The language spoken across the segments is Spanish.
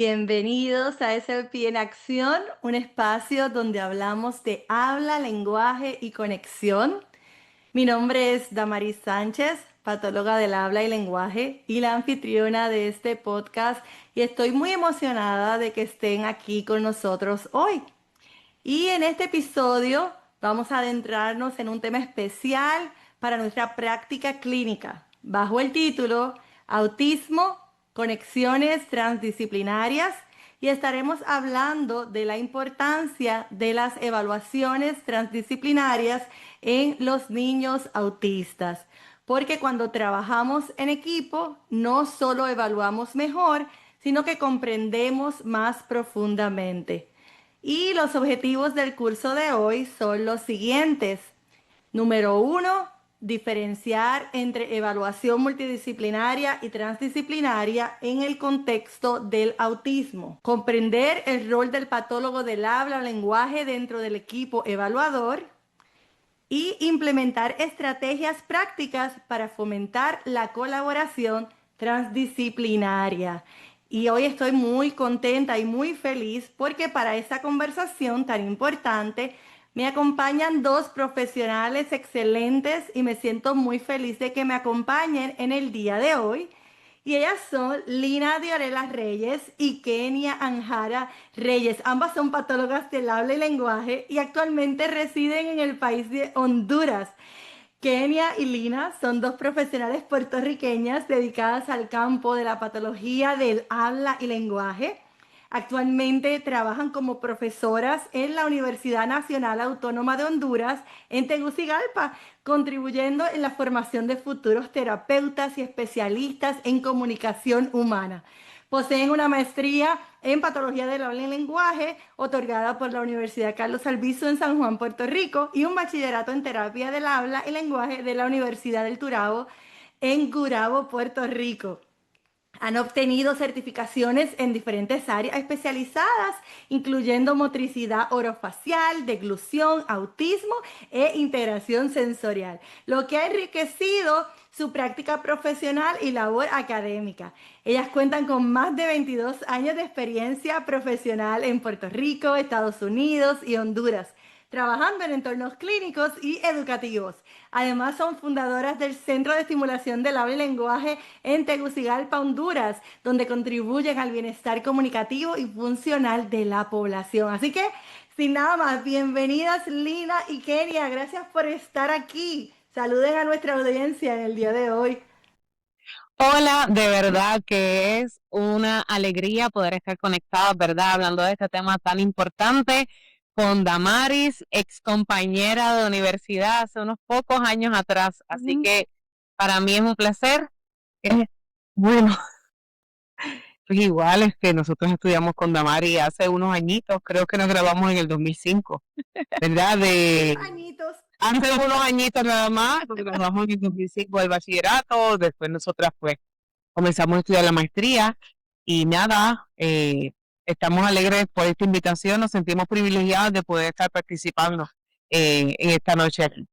Bienvenidos a SLP en Acción, un espacio donde hablamos de habla, lenguaje y conexión. Mi nombre es Damaris Sánchez, patóloga del habla y lenguaje y la anfitriona de este podcast, y estoy muy emocionada de que estén aquí con nosotros hoy. Y en este episodio vamos a adentrarnos en un tema especial para nuestra práctica clínica, bajo el título Autismo, Conexiones Transdisciplinarias, y estaremos hablando de la importancia de las evaluaciones transdisciplinarias en los niños autistas. Porque cuando trabajamos en equipo, no solo evaluamos mejor, sino que comprendemos más profundamente. Y los objetivos del curso de hoy son los siguientes. Número uno, diferenciar entre evaluación multidisciplinaria y transdisciplinaria en el contexto del autismo. Comprender el rol del patólogo del habla o lenguaje dentro del equipo evaluador y implementar estrategias prácticas para fomentar la colaboración transdisciplinaria. Y hoy estoy muy contenta y muy feliz porque para esta conversación tan importante me acompañan dos profesionales excelentes y me siento muy feliz de que me acompañen en el día de hoy. Y ellas son Lina Diorela Reyes y Kenia Anjara Reyes. Ambas son patólogas del habla y lenguaje y actualmente residen en el país de Honduras. Kenia y Lina son dos profesionales puertorriqueñas dedicadas al campo de la patología del habla y lenguaje. Actualmente trabajan como profesoras en la Universidad Nacional Autónoma de Honduras en Tegucigalpa, contribuyendo en la formación de futuros terapeutas y especialistas en comunicación humana. Poseen una maestría en patología del habla y lenguaje otorgada por la Universidad Carlos Albizu en San Juan, Puerto Rico, y un bachillerato en terapia del habla y lenguaje de la Universidad del Turabo en Gurabo, Puerto Rico. Han obtenido certificaciones en diferentes áreas especializadas, incluyendo motricidad orofacial, deglución, autismo e integración sensorial, lo que ha enriquecido su práctica profesional y labor académica. Ellas cuentan con más de 22 años de experiencia profesional en Puerto Rico, Estados Unidos y Honduras, trabajando en entornos clínicos y educativos. Además, son fundadoras del Centro de Estimulación del Habla y Lenguaje en Tegucigalpa, Honduras, donde contribuyen al bienestar comunicativo y funcional de la población. Así que, sin nada más, bienvenidas Lina y Kenia. Gracias por estar aquí. Saluden a nuestra audiencia en el día de hoy. Hola, de verdad que es una alegría poder estar conectados, ¿verdad? Hablando de este tema tan importante con Damaris, ex compañera de universidad hace unos pocos años atrás. Así que para mí es un placer. Eh, bueno, pues igual es que nosotros estudiamos con Damaris hace unos añitos, creo que nos grabamos en el 2005, ¿verdad? Añitos. Hace unos añitos nada más, nos graduamos en el 2005 del bachillerato, después nosotras pues comenzamos a estudiar la maestría y nada, estamos alegres por esta invitación, nos sentimos privilegiados de poder estar participando en esta noche aquí.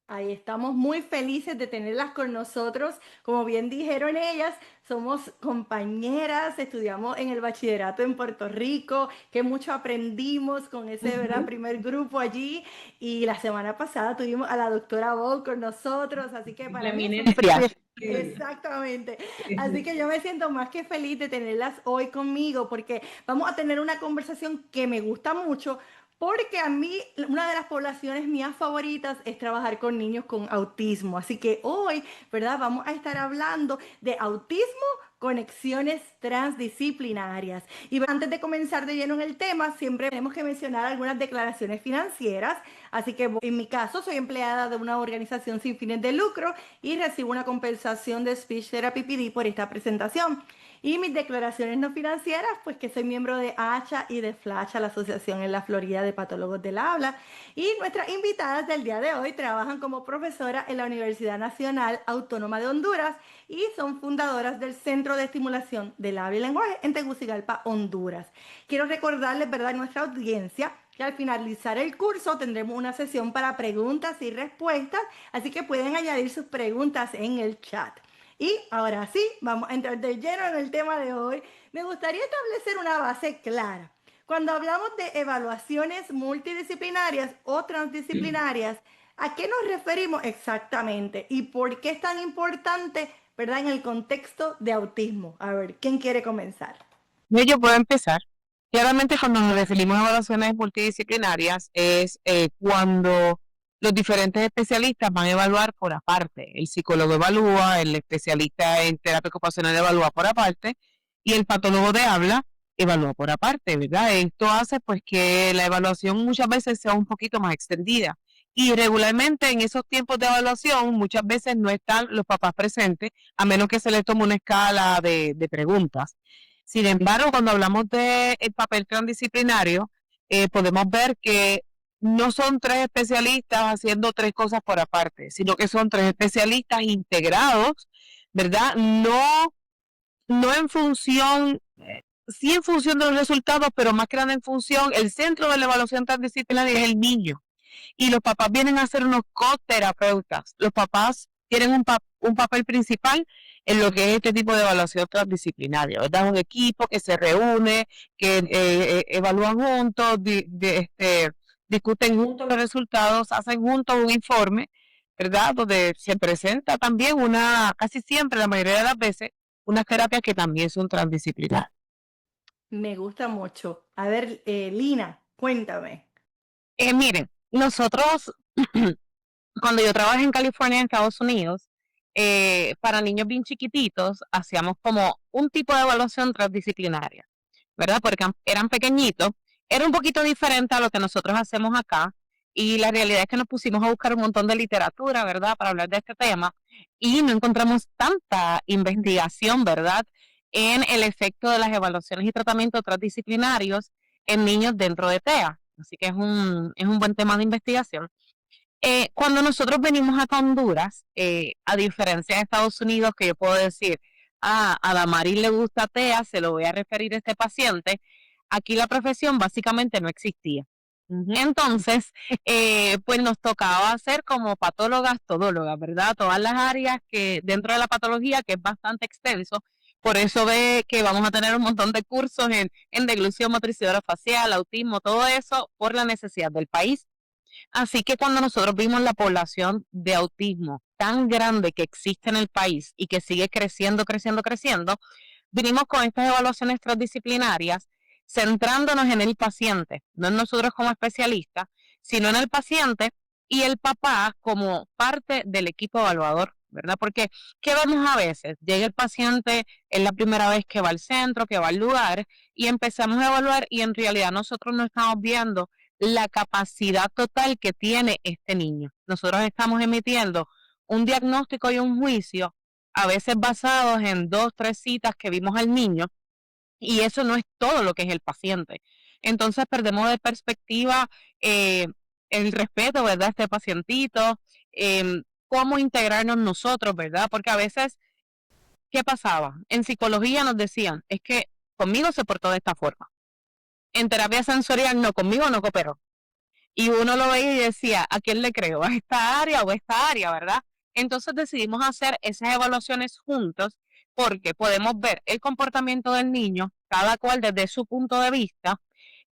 Ahí estamos muy felices de tenerlas con nosotros. Como bien dijeron ellas, somos compañeras, estudiamos en el bachillerato en Puerto Rico, que mucho aprendimos con ese, ¿verdad?, primer grupo allí. Y la semana pasada tuvimos a la doctora Bow con nosotros, así que La para mí es un... eminencia. Exactamente. Así que yo me siento más que feliz de tenerlas hoy conmigo porque vamos a tener una conversación que me gusta mucho porque a mí una de las poblaciones mías favoritas es trabajar con niños con autismo. Así que hoy, ¿verdad? Vamos a estar hablando de autismo, conexiones transdisciplinarias. Y antes de comenzar de lleno en el tema, siempre tenemos que mencionar algunas declaraciones financieras. Así que en mi caso soy empleada de una organización sin fines de lucro y recibo una compensación de Speech Therapy PD por esta presentación. Y mis declaraciones no financieras, pues que soy miembro de ACHA y de FLACHA, la Asociación en la Florida de Patólogos del Habla. Y nuestras invitadas del día de hoy trabajan como profesoras en la Universidad Nacional Autónoma de Honduras y son fundadoras del Centro de Estimulación del Habla y Lenguaje en Tegucigalpa, Honduras. Quiero recordarles, ¿verdad?, a nuestra audiencia que al finalizar el curso tendremos una sesión para preguntas y respuestas, así que pueden añadir sus preguntas en el chat. Y ahora sí, vamos a entrar de lleno en el tema de hoy, Me gustaría establecer una base clara. Cuando hablamos de evaluaciones multidisciplinarias o transdisciplinarias, ¿a qué nos referimos exactamente? ¿Y por qué es tan importante, verdad, en el contexto de autismo? A ver, ¿quién quiere comenzar? Yo puedo empezar. Claramente cuando nos referimos a evaluaciones multidisciplinarias es cuando los diferentes especialistas van a evaluar por aparte. El psicólogo evalúa, el especialista en terapia ocupacional evalúa por aparte y el patólogo de habla evalúa por aparte, ¿verdad? Esto hace pues que la evaluación muchas veces sea un poquito más extendida. Y regularmente en esos tiempos de evaluación muchas veces no están los papás presentes, a menos que se les tome una escala de preguntas. Sin embargo, cuando hablamos del papel transdisciplinario, podemos ver que no son tres especialistas haciendo tres cosas por aparte, sino que son tres especialistas integrados, ¿verdad? No en función, sí en función de los resultados, pero más que nada en función, el centro de la evaluación transdisciplinaria es el niño. Y los papás vienen a ser unos coterapeutas. Los papás tienen un papel principal en lo que es este tipo de evaluación transdisciplinaria, ¿verdad? Un equipo que se reúne, que evalúan juntos, discuten juntos los resultados, hacen juntos un informe, ¿verdad? Donde se presenta también casi siempre, la mayoría de las veces, unas terapias que también son transdisciplinarias. Me gusta mucho. A ver, Lina, cuéntame. Miren, nosotros cuando yo trabajé en California, en Estados Unidos, para niños bien chiquititos, hacíamos como un tipo de evaluación transdisciplinaria, ¿verdad? Porque eran pequeñitos, era un poquito diferente a lo que nosotros hacemos acá, y la realidad es que nos pusimos a buscar un montón de literatura, ¿verdad?, para hablar de este tema, y no encontramos tanta investigación, ¿verdad?, en el efecto de las evaluaciones y tratamientos transdisciplinarios en niños dentro de TEA. Así que es un buen tema de investigación. Cuando nosotros venimos acá a Honduras, a diferencia de Estados Unidos, que yo puedo decir, a Damaris le gusta TEA, se lo voy a referir a este paciente, aquí la profesión básicamente no existía. Entonces, pues nos tocaba hacer como patólogas, todólogas, ¿verdad? Todas las áreas que dentro de la patología, que es bastante extenso, por eso ve que vamos a tener un montón de cursos en deglución motricidora facial, autismo, todo eso, por la necesidad del país. Así que cuando nosotros vimos la población de autismo tan grande que existe en el país y que sigue creciendo, creciendo, creciendo, vinimos con estas evaluaciones transdisciplinarias centrándonos en el paciente, no en nosotros como especialistas, sino en el paciente y el papá como parte del equipo evaluador, ¿verdad? Porque, ¿qué vemos a veces? Llega el paciente, es la primera vez que va al centro, que va al lugar, y empezamos a evaluar y en realidad nosotros no estamos viendo la capacidad total que tiene este niño. Nosotros estamos emitiendo un diagnóstico y un juicio, a veces basados en 2, 3 citas que vimos al niño, y eso no es todo lo que es el paciente. Entonces perdemos de perspectiva eh, el respeto, ¿verdad? Este pacientito, cómo integrarnos nosotros, ¿verdad? Porque a veces, ¿qué pasaba? En psicología nos decían, es que conmigo se portó de esta forma. En terapia sensorial, no, conmigo no cooperó. Y uno lo veía y decía, ¿a quién le creo? ¿A esta área o a esta área, verdad? Entonces decidimos hacer esas evaluaciones juntos porque podemos ver el comportamiento del niño, cada cual desde su punto de vista,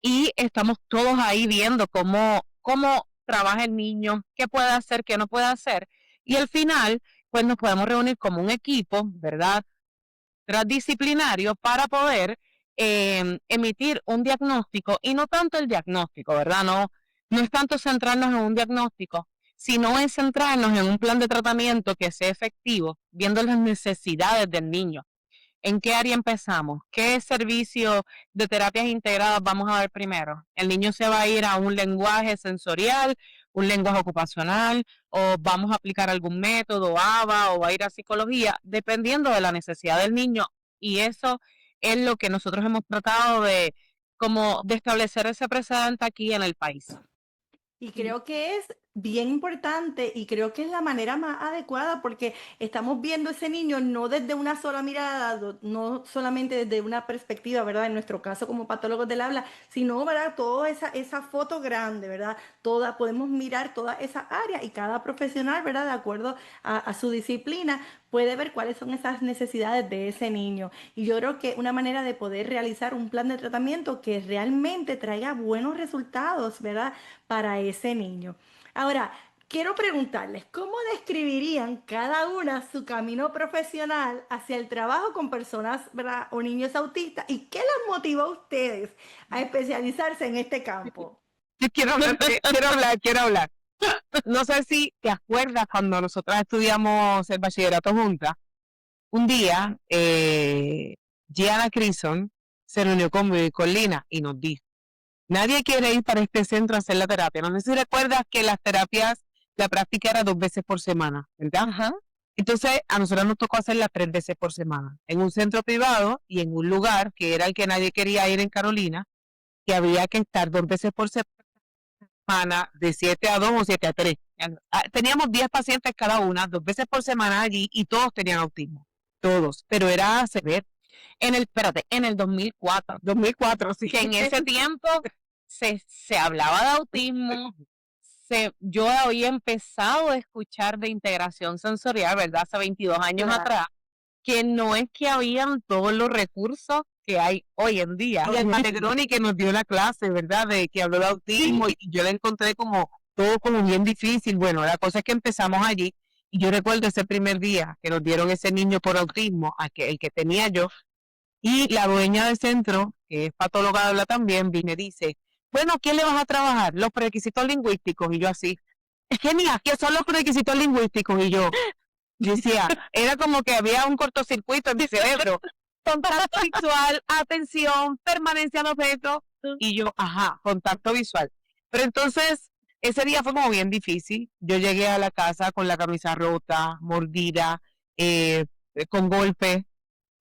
y estamos todos ahí viendo cómo trabaja el niño, qué puede hacer, qué no puede hacer. Y al final, pues nos podemos reunir como un equipo, ¿verdad? Transdisciplinario para poder emitir un diagnóstico y no tanto el diagnóstico, ¿verdad? No es tanto centrarnos en un diagnóstico, sino en centrarnos en un plan de tratamiento que sea efectivo, viendo las necesidades del niño. ¿En qué área empezamos? ¿Qué servicio de terapias integradas vamos a ver primero? ¿El niño se va a ir a un lenguaje sensorial, un lenguaje ocupacional, o vamos a aplicar algún método, ABA, o va a ir a psicología, dependiendo de la necesidad del niño? Y eso es lo que nosotros hemos tratado de establecer ese precedente aquí en el país. Y creo que es bien importante y creo que es la manera más adecuada porque estamos viendo ese niño no desde una sola mirada, no solamente desde una perspectiva, ¿verdad? En nuestro caso como patólogos del habla, sino, ¿verdad? Toda esa foto grande, ¿verdad? Podemos mirar toda esa área y cada profesional, ¿verdad? De acuerdo a su disciplina, puede ver cuáles son esas necesidades de ese niño. Y yo creo que una manera de poder realizar un plan de tratamiento que realmente traiga buenos resultados, ¿verdad? Para ese niño. Ahora, quiero preguntarles, ¿cómo describirían cada una su camino profesional hacia el trabajo con personas, ¿verdad? O niños autistas? ¿Y qué las motivó a ustedes a especializarse en este campo? Yo quiero hablar, quiero hablar. No sé si te acuerdas cuando nosotras estudiamos el bachillerato juntas, un día Gianna Crison se reunió conmigo y con Lina y nos dijo, nadie quiere ir para este centro a hacer la terapia. No sé si recuerdas que las terapias, la práctica era 2 veces por semana, ¿verdad? Ajá. Entonces, a nosotros nos tocó hacerla 3 veces por semana, en un centro privado y en un lugar que era el que nadie quería ir en Carolina, que había que estar 2 veces por semana, de 7 a 2 o 7 a 3. Teníamos 10 pacientes cada una, 2 veces por semana allí, y todos tenían autismo. Todos, pero era severo. En el 2004, 2004, sí. que en ese tiempo se hablaba de autismo, yo había empezado a escuchar de integración sensorial, ¿verdad? Hace 22 años Claro. atrás, que no es que habían todos los recursos que hay hoy en día. Y el Mategroni que nos dio la clase, ¿verdad? De que habló de autismo, y yo la encontré como todo como bien difícil. Bueno, la cosa es que empezamos allí, y yo recuerdo ese primer día que nos dieron ese niño por autismo, el que tenía yo, y la dueña del centro, que es patóloga de habla también, viene y dice, bueno, ¿quién le vas a trabajar? Los prerequisitos lingüísticos. Y yo así, genial, ¿qué son los prerequisitos lingüísticos? Y yo decía, era como que había un cortocircuito en mi cerebro. Contacto visual, atención, permanencia en objeto. Y yo, ajá, contacto visual. Pero entonces, ese día fue como bien difícil. Yo llegué a la casa con la camisa rota, mordida, con golpes.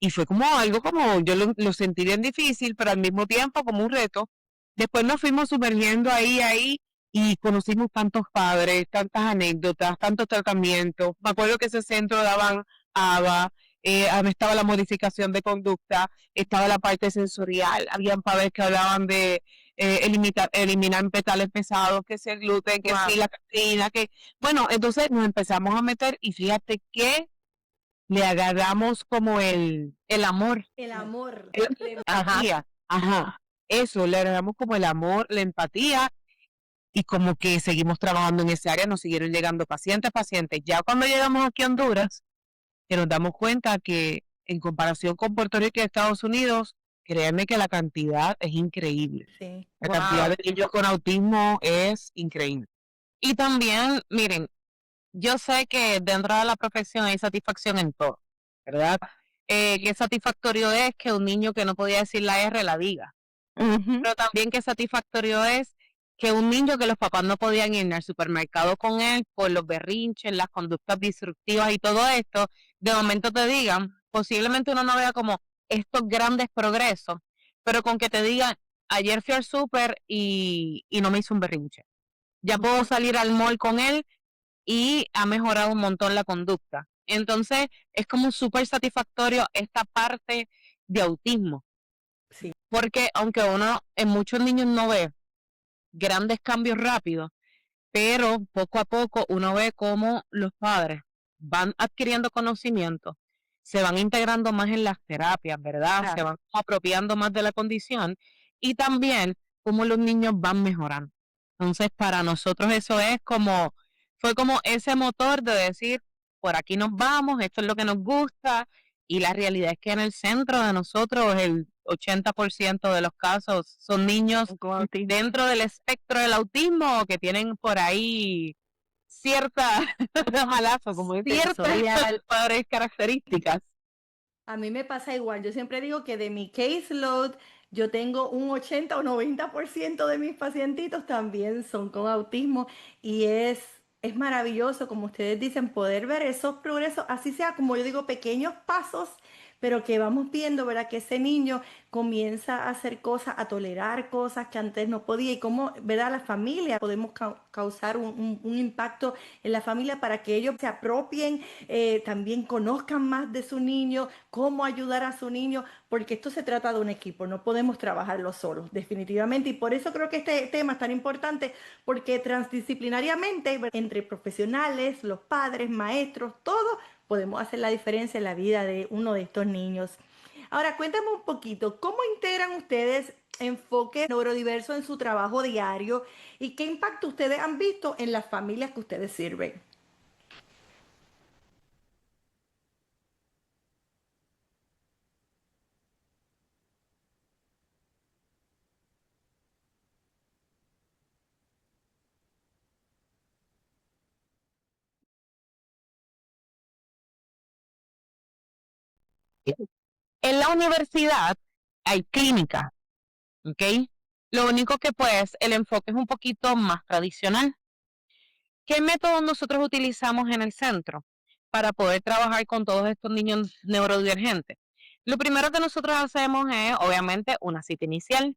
Y fue como algo como, yo lo sentí bien difícil, pero al mismo tiempo como un reto. Después nos fuimos sumergiendo ahí, y conocimos tantos padres, tantas anécdotas, tantos tratamientos. Me acuerdo que ese centro daban ABA, estaba la modificación de conducta, estaba la parte sensorial, habían padres que hablaban de eliminar petales pesados, que si el gluten, que Wow. si la caseína, que... Bueno, entonces nos empezamos a meter y fíjate que le agarramos como el amor. El amor. Ajá, ajá. Eso, le agarramos como el amor, la empatía, y como que seguimos trabajando en ese área, nos siguieron llegando pacientes. Ya cuando llegamos aquí a Honduras, que nos damos cuenta que en comparación con Puerto Rico y Estados Unidos, créanme que la cantidad es increíble. Sí. La cantidad de niños con autismo es increíble. Y también, miren, yo sé que dentro de la profesión hay satisfacción en todo, ¿verdad? Qué satisfactorio es que un niño que no podía decir la R la diga, pero también qué satisfactorio es que un niño que los papás no podían ir al supermercado con él por los berrinches, las conductas disruptivas y todo esto, de momento te digan, posiblemente uno no vea como estos grandes progresos, pero con que te digan, ayer fui al súper y no me hizo un berrinche. Ya puedo salir al mall con él y ha mejorado un montón la conducta. Entonces, es como súper satisfactorio esta parte de autismo, Sí. porque aunque uno en muchos niños no ve grandes cambios rápidos, pero poco a poco uno ve cómo los padres van adquiriendo conocimiento, se van integrando más en las terapias, ¿verdad? Claro. Se van apropiando más de la condición, y también cómo los niños van mejorando. Entonces, para nosotros eso fue como ese motor de decir, por aquí nos vamos, esto es lo que nos gusta, y la realidad es que en el centro de nosotros el 80% de los casos son niños dentro del espectro del autismo que tienen por ahí cierta malazo, como ciertas padres características. A mí me pasa igual. Yo siempre digo que de mi caseload, yo tengo un 80 o 90% de mis pacientitos también son con autismo y es maravilloso, como ustedes dicen, poder ver esos progresos, así sea, como yo digo, pequeños pasos, pero que vamos viendo, ¿verdad? Que ese niño comienza a hacer cosas, a tolerar cosas que antes no podía y cómo, ¿verdad? La familia podemos causar un impacto en la familia para que ellos se apropien, también conozcan más de su niño, cómo ayudar a su niño, porque esto se trata de un equipo, no podemos trabajarlo solos, definitivamente. Y por eso creo que este tema es tan importante, porque transdisciplinariamente, entre profesionales, los padres, maestros, todos podemos hacer la diferencia en la vida de uno de estos niños. Ahora, cuéntame un poquito, ¿cómo integran ustedes enfoque neurodiverso en su trabajo diario y qué impacto ustedes han visto en las familias que ustedes sirven? En la universidad hay clínica, ¿ok? Lo único que pues el enfoque es un poquito más tradicional. ¿Qué métodos nosotros utilizamos en el centro para poder trabajar con todos estos niños neurodivergentes? Lo primero que nosotros hacemos es, obviamente, una cita inicial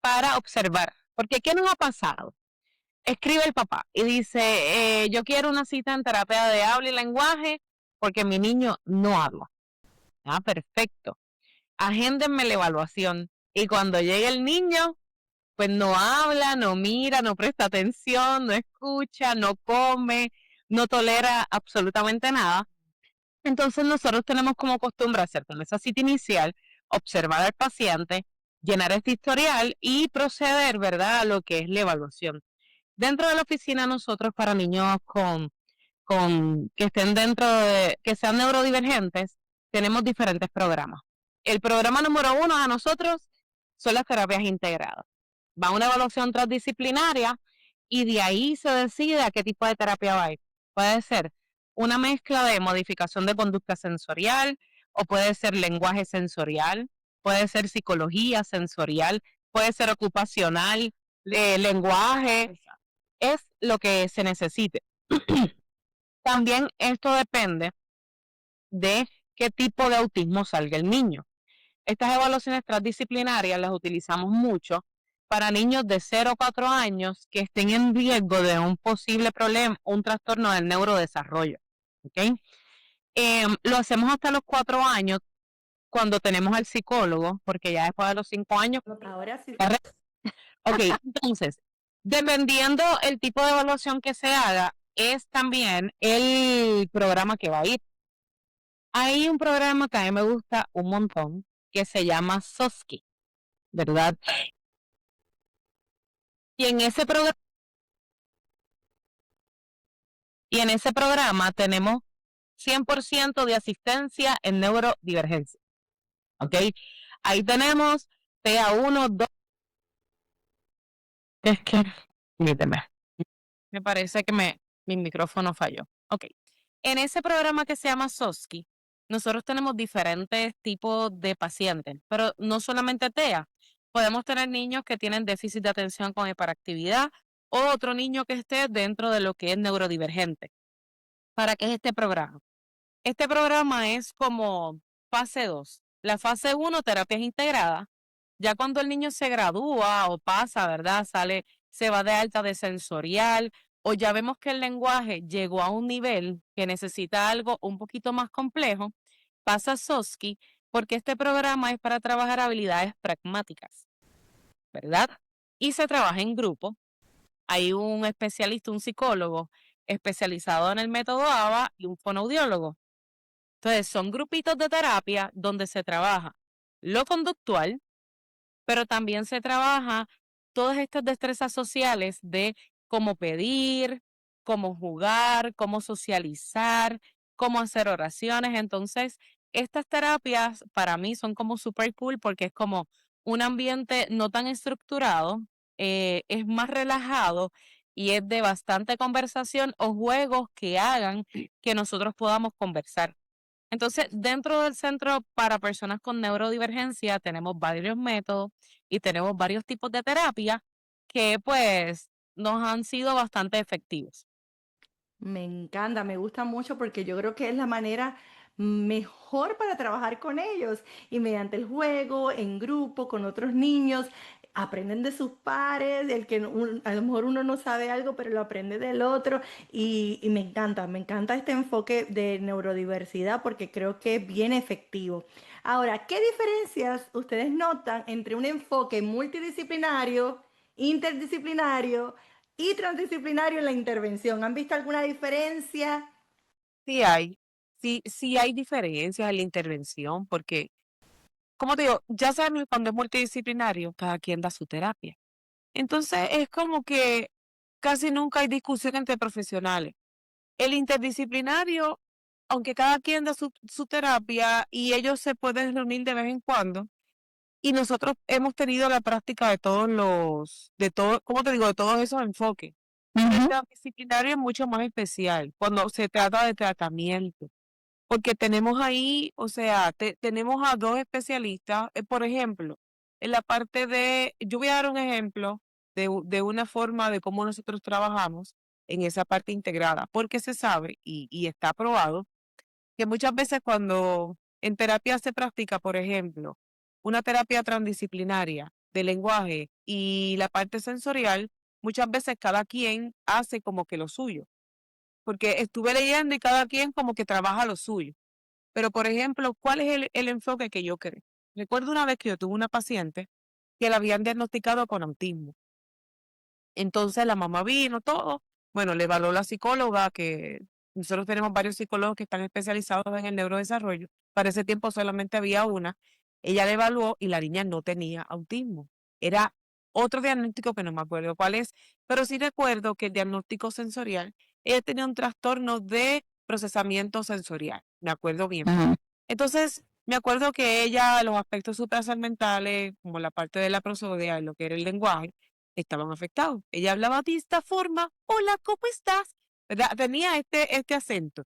para observar. Porque ¿qué nos ha pasado? Escribe el papá y dice, yo quiero una cita en terapia de habla y lenguaje porque mi niño no habla. Ah, perfecto. Agéndenme la evaluación. Y cuando llegue el niño, pues no habla, no mira, no presta atención, no escucha, no come, no tolera absolutamente nada. Entonces nosotros tenemos como costumbre hacer con esa cita inicial, observar al paciente, llenar este historial y proceder, ¿verdad?, a lo que es la evaluación. Dentro de la oficina nosotros para niños con que estén dentro de, que sean neurodivergentes, tenemos diferentes programas. El programa número 1 a nosotros son las terapias integradas. Va a una evaluación transdisciplinaria y de ahí se decide a qué tipo de terapia va a ir. Puede ser una mezcla de modificación de conducta sensorial o puede ser lenguaje sensorial, puede ser psicología sensorial, puede ser ocupacional, lenguaje, es lo que se necesite. También esto depende de qué tipo de autismo salga el niño. Estas evaluaciones transdisciplinarias las utilizamos mucho para niños de 0 a 4 años que estén en riesgo de un posible problema, un trastorno del neurodesarrollo. ¿Okay? Lo hacemos hasta los 4 años cuando tenemos al psicólogo, porque ya después de los 5 años... Ahora sí. Ok, entonces, dependiendo el tipo de evaluación que se haga, es también el programa que va a ir. Hay un programa que a mí me gusta un montón que se llama SOSKI, ¿verdad? Y en ese programa, tenemos 100% de asistencia en neurodivergencia. ¿Ok? Ahí tenemos TA1, 2. Es que, permíteme. Me parece que mi micrófono falló. Ok. En ese programa que se llama SOSKI, nosotros tenemos diferentes tipos de pacientes, pero no solamente TEA. Podemos tener niños que tienen déficit de atención con hiperactividad o otro niño que esté dentro de lo que es neurodivergente. ¿Para qué es este programa? Este programa es como fase 2. La fase 1, terapias integradas. Ya cuando el niño se gradúa o pasa, ¿verdad? Se va de alta de sensorial o ya vemos que el lenguaje llegó a un nivel que necesita algo un poquito más complejo, pasa a SOSKI porque este programa es para trabajar habilidades pragmáticas, ¿verdad? Y se trabaja en grupo. Hay un especialista, un psicólogo especializado en el método ABA y un fonoaudiólogo. Entonces, son grupitos de terapia donde se trabaja lo conductual, pero también se trabaja todas estas destrezas sociales de cómo pedir, cómo jugar, cómo socializar, cómo hacer oraciones. Entonces, estas terapias para mí son como super cool porque es como un ambiente no tan estructurado, es más relajado y es de bastante conversación o juegos que hagan que nosotros podamos conversar. Entonces, dentro del centro para personas con neurodivergencia tenemos varios métodos y tenemos varios tipos de terapia que pues nos han sido bastante efectivos. Me encanta, me gusta mucho porque yo creo que es la manera mejor para trabajar con ellos. Y mediante el juego, en grupo, con otros niños, aprenden de sus pares, el que a lo mejor uno no sabe algo, pero lo aprende del otro. Y me encanta este enfoque de neurodiversidad porque creo que es bien efectivo. Ahora, ¿qué diferencias ustedes notan entre un enfoque multidisciplinario, interdisciplinario y transdisciplinario en la intervención? ¿Han visto alguna diferencia? Sí hay, sí hay diferencias en la intervención, porque, como te digo, ya saben, cuando es multidisciplinario, cada quien da su terapia. Entonces, es como que casi nunca hay discusión entre profesionales. El interdisciplinario, aunque cada quien da su terapia y ellos se pueden reunir de vez en cuando, y nosotros hemos tenido la práctica ¿cómo te digo? De todos esos enfoques. El interdisciplinario es mucho más especial cuando se trata de tratamiento, porque tenemos ahí, o sea, tenemos a dos especialistas, por ejemplo, en la parte yo voy a dar un ejemplo de una forma de cómo nosotros trabajamos en esa parte integrada, porque se sabe y está probado que muchas veces cuando en terapia se practica, por ejemplo, una terapia transdisciplinaria de lenguaje y la parte sensorial, muchas veces cada quien hace como que lo suyo, porque estuve leyendo y cada quien como que trabaja lo suyo. Pero, por ejemplo, ¿cuál es el enfoque que yo creo? Recuerdo una vez que yo tuve una paciente que la habían diagnosticado con autismo. Entonces la mamá vino, todo. Bueno, le evaluó la psicóloga, que nosotros tenemos varios psicólogos que están especializados en el neurodesarrollo. Para ese tiempo solamente había una. Ella le evaluó y la niña no tenía autismo. Era otro diagnóstico que no me acuerdo cuál es, pero sí recuerdo que el diagnóstico sensorial, ella tenía un trastorno de procesamiento sensorial. Me acuerdo bien. Ujú. Entonces, me acuerdo que ella, los aspectos suprasegmentales, como la parte de la prosodia y lo que era el lenguaje, estaban afectados. Ella hablaba de esta forma, hola, ¿cómo estás? ¿Verdad? Tenía este acento.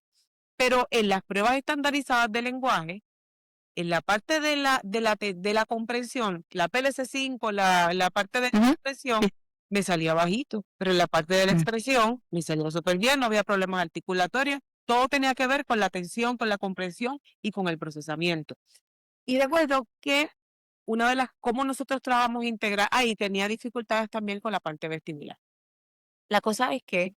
Pero en las pruebas estandarizadas de lenguaje, en la parte de la comprensión, la PLC5, la parte de la Ujú. expresión, me salía bajito, pero en la parte de la expresión me salía súper bien, no había problemas articulatorios, todo tenía que ver con la atención, con la comprensión y con el procesamiento. Y recuerdo que cómo nosotros trabajamos integral, ahí tenía dificultades también con la parte vestibular. La cosa es que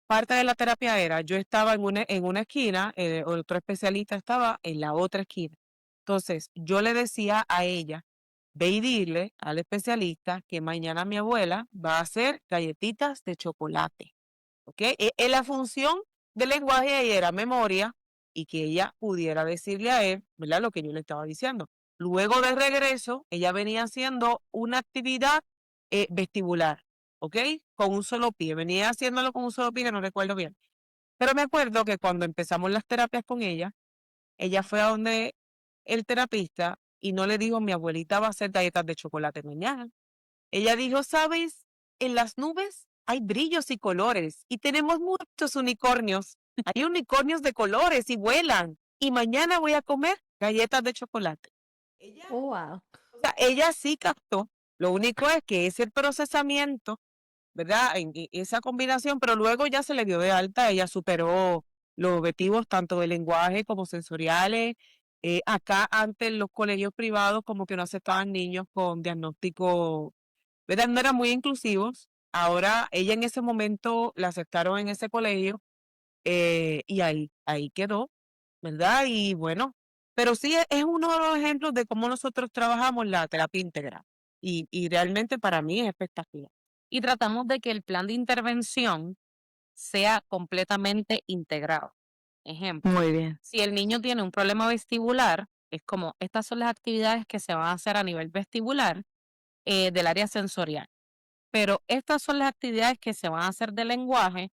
parte de la terapia era, yo estaba en una esquina, otro especialista estaba en la otra esquina. Entonces, yo le decía a ella, ve y dile al especialista que mañana mi abuela va a hacer galletitas de chocolate. ¿Ok? La función del lenguaje ahí era memoria y que ella pudiera decirle a él, ¿verdad? Lo que yo le estaba diciendo. Luego de regreso, ella venía haciendo una actividad vestibular, ¿ok? Con un solo pie. Venía haciéndolo con un solo pie, que no recuerdo bien. Pero me acuerdo que cuando empezamos las terapias con ella fue a donde el terapista y no le dijo, mi abuelita va a hacer galletas de chocolate mañana. Ella dijo, ¿sabes? En las nubes hay brillos y colores y tenemos muchos unicornios. Hay unicornios de colores y vuelan. Y mañana voy a comer galletas de chocolate. Ella, Oh, wow. o sea, ella sí captó. Lo único es que ese procesamiento, ¿verdad? Esa combinación, pero luego ya se le dio de alta, ella superó los objetivos tanto de lenguaje como sensoriales. Acá antes los colegios privados como que no aceptaban niños con diagnóstico, ¿verdad? No eran muy inclusivos. Ahora ella en ese momento la aceptaron en ese colegio y ahí quedó, ¿verdad? Y bueno, pero sí es uno de los ejemplos de cómo nosotros trabajamos la terapia integral y realmente para mí es espectacular. Y tratamos de que el plan de intervención sea completamente integrado. Ejemplo, Muy bien. si el niño tiene un problema vestibular, es como estas son las actividades que se van a hacer a nivel vestibular del área sensorial. Pero estas son las actividades que se van a hacer de lenguaje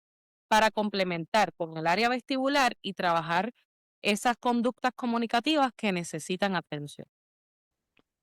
para complementar con el área vestibular y trabajar esas conductas comunicativas que necesitan atención.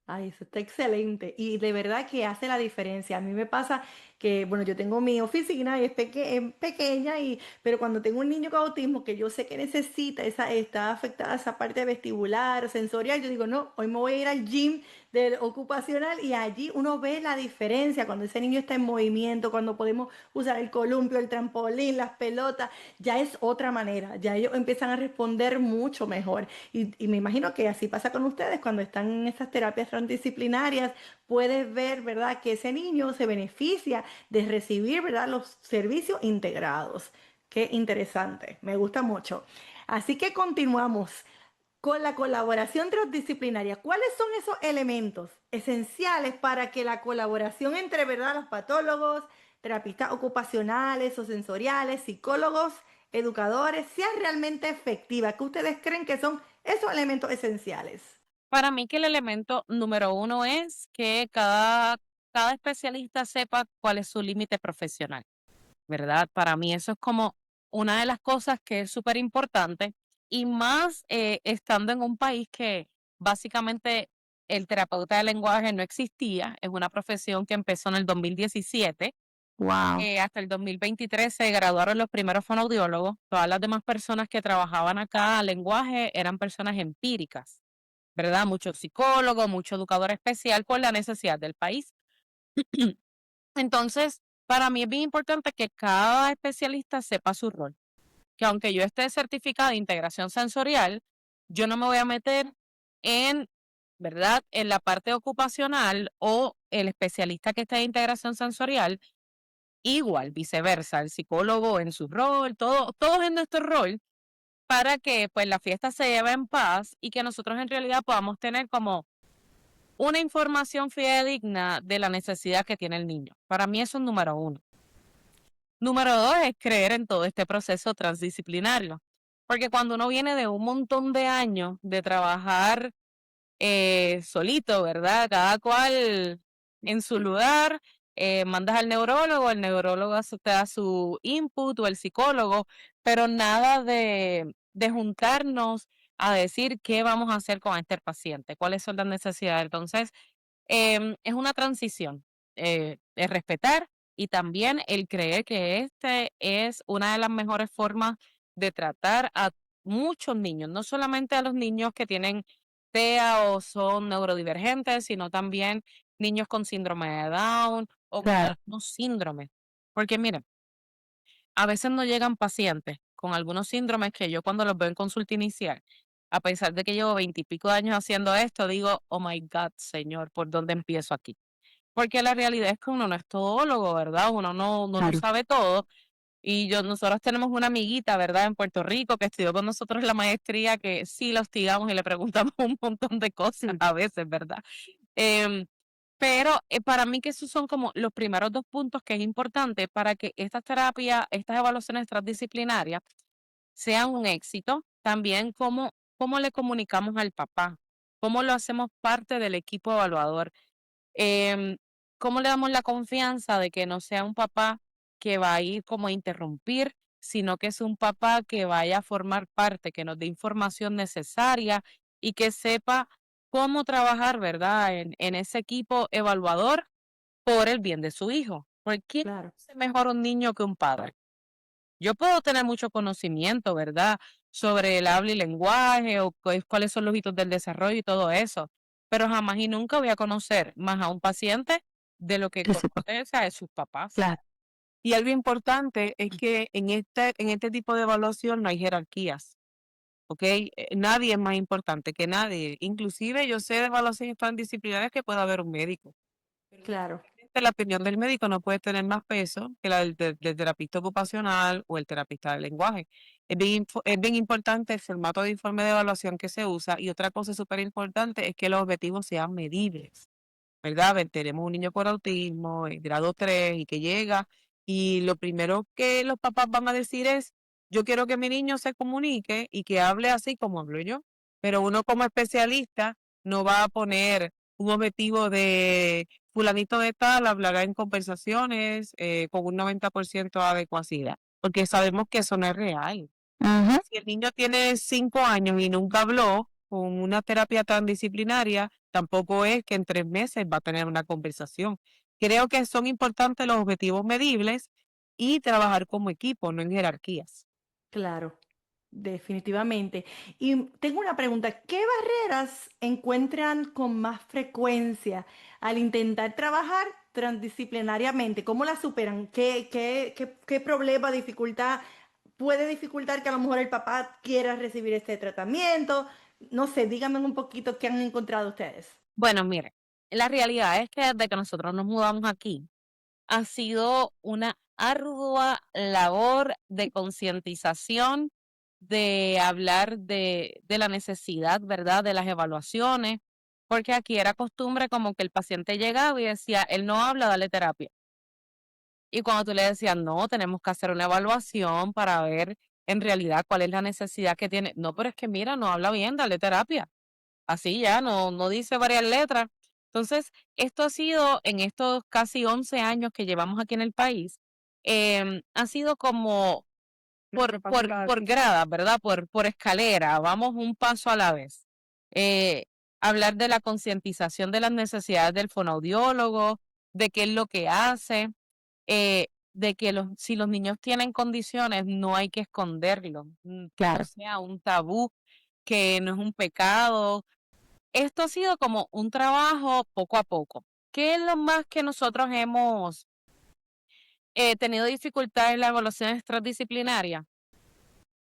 Ay, eso está excelente y de verdad que hace la diferencia. A mí me pasa que, bueno, yo tengo mi oficina y es pequeña, pero cuando tengo un niño con autismo que yo sé que necesita, está afectada esa parte vestibular, sensorial, yo digo, no, hoy me voy a ir al gym del ocupacional y allí uno ve la diferencia cuando ese niño está en movimiento, cuando podemos usar el columpio, el trampolín, las pelotas, ya es otra manera, ya ellos empiezan a responder mucho mejor. Y me imagino que así pasa con ustedes cuando están en esas terapias transdisciplinarias, puedes ver, ¿verdad?, que ese niño se beneficia de recibir, ¿verdad?, los servicios integrados. Qué interesante, me gusta mucho. Así que continuamos con la colaboración transdisciplinaria. ¿Cuáles son esos elementos esenciales para que la colaboración entre, ¿verdad?, los patólogos, terapistas ocupacionales o sensoriales, psicólogos, educadores, sea realmente efectiva? ¿Qué ustedes creen que son esos elementos esenciales? Para mí que el elemento número uno es que cada especialista sepa cuál es su límite profesional, ¿verdad? Para mí eso es como una de las cosas que es súper importante y más estando en un país que básicamente el terapeuta de lenguaje no existía, es una profesión que empezó en el 2017. Wow. Hasta el 2023 se graduaron los primeros fonoaudiólogos. Todas las demás personas que trabajaban acá lenguaje eran personas empíricas, ¿verdad? Mucho psicólogo, mucho educador especial por la necesidad del país. Entonces, para mí es bien importante que cada especialista sepa su rol, que aunque yo esté certificada de integración sensorial, yo no me voy a meter en, ¿verdad?, en la parte ocupacional o el especialista que esté de integración sensorial, igual, viceversa, el psicólogo en su rol, todos en nuestro rol, para que pues la fiesta se lleve en paz y que nosotros en realidad podamos tener como una información fidedigna de la necesidad que tiene el niño. Para mí eso es número uno. Número dos es creer en todo este proceso transdisciplinario, porque cuando uno viene de un montón de años de trabajar solito, ¿verdad? Cada cual en su lugar, mandas al neurólogo, el neurólogo te da su input o el psicólogo, pero nada de juntarnos a decir qué vamos a hacer con este paciente, cuáles son las necesidades. Entonces, es una transición, el respetar y también el creer que este es una de las mejores formas de tratar a muchos niños, no solamente a los niños que tienen TEA o son neurodivergentes, sino también niños con síndrome de Down o con Claro. algunos síndromes. Porque miren, a veces no llegan pacientes con algunos síndromes que yo cuando los veo en consulta inicial, a pesar de que llevo 20 y pico de años haciendo esto, digo, oh my God, señor, ¿por dónde empiezo aquí? Porque la realidad es que uno no es todólogo, ¿verdad? Uno no Claro. sabe todo. Y nosotros tenemos una amiguita, ¿verdad? En Puerto Rico que estudió con nosotros la maestría que sí la hostigamos y le preguntamos un montón de cosas Sí, a veces, ¿verdad? Em, pero para mí que esos son como los primeros dos puntos que es importante para que estas terapias, estas evaluaciones transdisciplinarias sean un éxito. También cómo le comunicamos al papá, cómo lo hacemos parte del equipo evaluador. Em, ¿Cómo le damos la confianza de que no sea un papá que va a ir como a interrumpir, sino que es un papá que vaya a formar parte, que nos dé información necesaria y que sepa cómo trabajar, ¿verdad? En ese equipo evaluador por el bien de su hijo? ¿Por qué claro, es mejor un niño que un padre? Yo puedo tener mucho conocimiento, ¿verdad? Sobre el habla y lenguaje o cuáles son los hitos del desarrollo y todo eso, pero jamás y nunca voy a conocer más a un paciente de lo que Eso, conoce a sus papás. claro. Y algo importante es que en este tipo de evaluación no hay jerarquías, ¿ok? Nadie es más importante que nadie. Inclusive yo sé de evaluaciones tan disciplinarias que puede haber un médico. Pero claro. lamentablemente la opinión del médico no puede tener más peso que la del terapista ocupacional o el terapista del lenguaje. Es bien importante el formato de informe de evaluación que se usa y otra cosa súper importante es que los objetivos sean medibles. ¿Verdad? Tenemos un niño con autismo en grado 3 y que llega y lo primero que los papás van a decir es, yo quiero que mi niño se comunique y que hable así como hablo yo, pero uno como especialista no va a poner un objetivo de fulanito de tal hablará en conversaciones con un 90% de adecuacidad, porque sabemos que eso no es real. Ujú. Si el niño tiene 5 años y nunca habló con una terapia tan disciplinaria, tampoco es que en 3 meses va a tener una conversación. Creo que son importantes los objetivos medibles y trabajar como equipo, no en jerarquías. Claro. Definitivamente. Y tengo una pregunta, ¿qué barreras encuentran con más frecuencia al intentar trabajar transdisciplinariamente? ¿Cómo la superan? ¿Qué problema, dificultad puede dificultar que a lo mejor el papá quiera recibir este tratamiento? No sé, díganme un poquito qué han encontrado ustedes. Bueno, mire, la realidad es que desde que nosotros nos mudamos aquí, ha sido una ardua labor de concientización, de hablar de la necesidad, ¿verdad?, de las evaluaciones, porque aquí era costumbre como que el paciente llegaba y decía, él no habla, dale terapia. Y cuando tú le decías, no, tenemos que hacer una evaluación para ver en realidad cuál es la necesidad que tiene. No, pero es que mira, no habla bien, dale terapia. Así ya, no dice varias letras. Entonces, esto ha sido, en estos casi 11 años que llevamos aquí en el país, ha sido como por gradas, ¿verdad? Por escalera, vamos un paso a la vez. Eh, Hablar de la concientización de las necesidades del fonoaudiólogo, de qué es lo que hace, de que si los niños tienen condiciones, no hay que esconderlo, que no sea un tabú, que no es un pecado. Esto ha sido como un trabajo poco a poco. ¿Qué es lo más que nosotros hemos tenido dificultad en las evaluaciones transdisciplinarias?